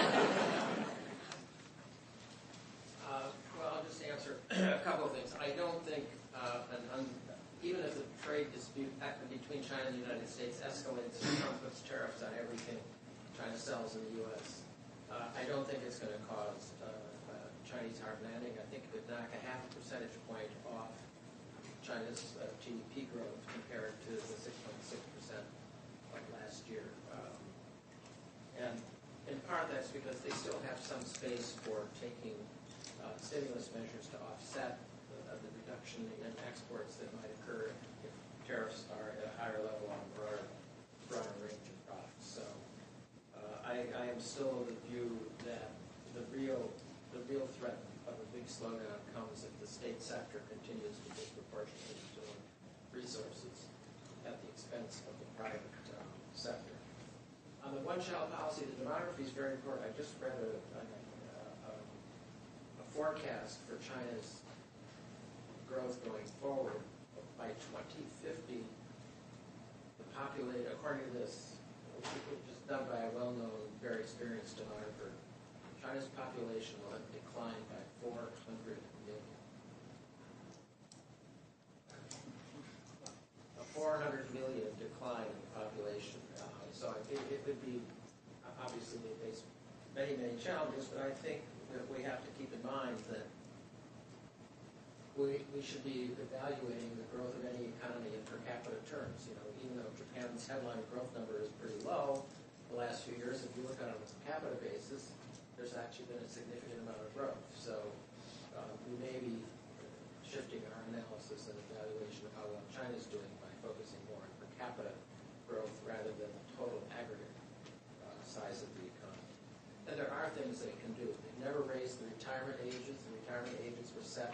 Well, I'll just answer a couple of things. I don't think, even if the trade dispute between China and the United States escalates and Trump puts tariffs on everything China sells in the U.S., I don't think it's going to cause Chinese hard landing. I think it would knock a 0.5 percentage point off China's GDP growth compared to the 6.6% like last year. And in part that's because they still have some space for taking stimulus measures to offset the reduction in exports that might occur if tariffs are at a higher level on a broader range of products. So I am still of the view that the real threat of a big slowdown comes if the state sector continues to disproportionately absorb resources at the expense of the private sector. On the one-child policy, the demography is very important. I just read a forecast for China's growth going forward. By 2050, according to this, which is done by a well-known, very experienced demographer, China's population will have declined by 400 million. would be, obviously they face many, many challenges, but I think that we have to keep in mind that we should be evaluating the growth of any economy in per capita terms. You know, even though Japan's headline growth number is pretty low the last few years, if you look at it on a per capita basis, there's actually been a significant amount of growth. So we may be shifting our analysis and evaluation of how well China's doing by focusing more on per capita growth rather than the total aggregate size of the economy. And there are things they can do. They've never raised the retirement ages. The retirement ages were set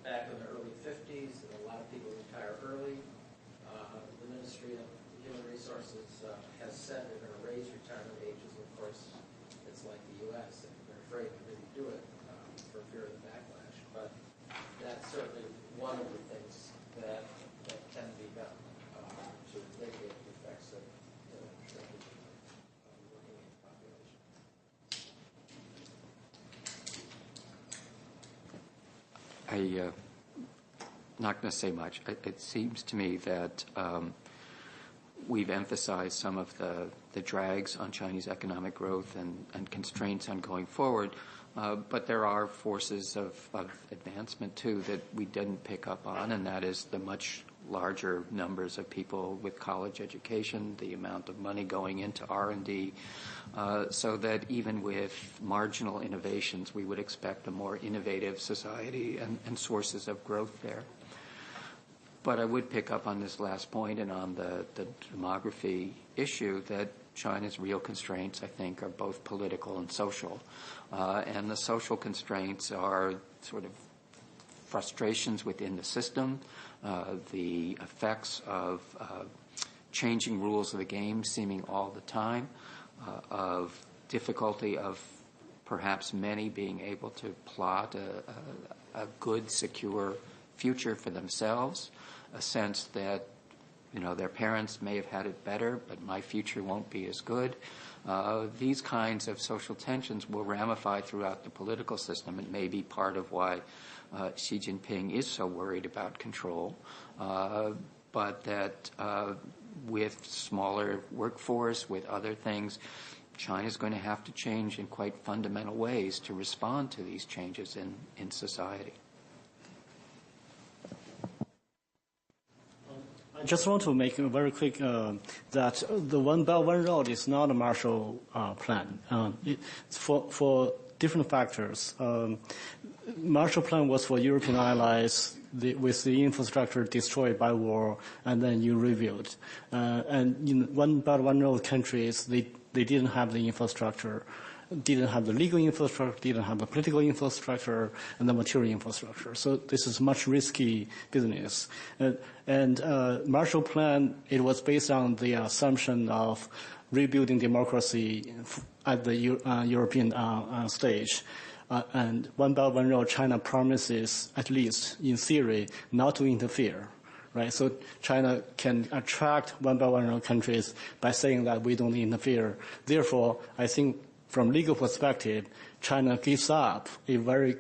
back in the early 50s, and a lot of people retire early. The Ministry of Human Resources has said they're going to raise retirement ages. Of course, it's like the U.S., and they're afraid to really do it for fear of the backlash. But that's certainly one of the things that can be done to mitigate the effects of the shrinkage of the working age population. I'm not going to say much. It seems to me that we've emphasized some of the drags on Chinese economic growth and constraints on going forward, but there are forces of advancement, too, that we didn't pick up on, and that is the much larger numbers of people with college education, the amount of money going into R&D, so that even with marginal innovations, we would expect a more innovative society and sources of growth there. But I would pick up on this last point and on the demography issue that China's real constraints, I think, are both political and social. And the social constraints are sort of frustrations within the system, the effects of changing rules of the game seeming all the time, of difficulty of perhaps many being able to plot a good, secure future for themselves, a sense that, you know, their parents may have had it better, but my future won't be as good. These kinds of social tensions will ramify throughout the political system. It may be part of why Xi Jinping is so worried about control, but that with smaller workforce, with other things, China's going to have to change in quite fundamental ways to respond to these changes in society. I just want to make a very quick that the One Belt, One Road is not a Marshall Plan. For different factors. Marshall Plan was for European allies with the infrastructure destroyed by war, and then you rebuild. And in One Belt, One Road countries, they didn't have the infrastructure, didn't have the legal infrastructure, didn't have the political infrastructure, and the material infrastructure. So this is much risky business. And Marshall Plan, it was based on the assumption of rebuilding democracy at the European stage. And One Belt, One Road, China promises, at least in theory, not to interfere. Right? So China can attract One Belt, One Road countries by saying that we don't interfere. Therefore, I think from legal perspective, China gives up a very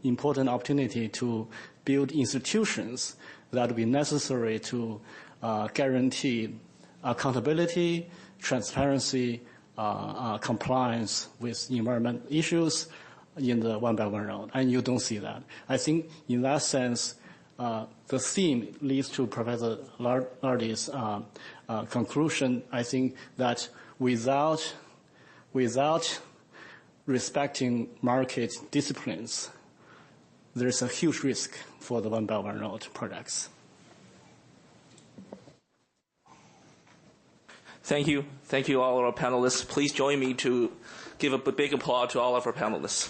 important opportunity to build institutions that will be necessary to guarantee accountability, transparency, compliance with environment issues in the One Belt, One Road. And you don't see that. I think in that sense, the theme leads to Professor Lardy's conclusion. I think that without respecting market disciplines, there's a huge risk for the One Belt, One Road projects. Thank you. Thank you, all our panelists. Please join me to give a big applause to all of our panelists.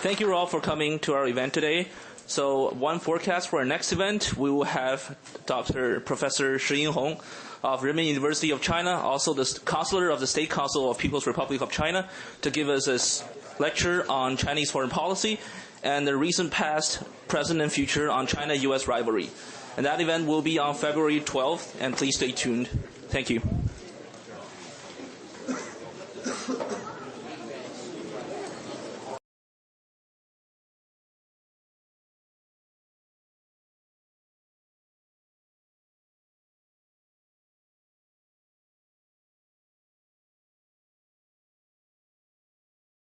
Thank you all for coming to our event today. So one forecast for our next event, we will have Professor Shi Yinhong of Renmin University of China, also the Counselor of the State Council of People's Republic of China, to give us a lecture on Chinese foreign policy and the recent past, present, and future on China-U.S. rivalry. And that event will be on February 12th, and please stay tuned. Thank you.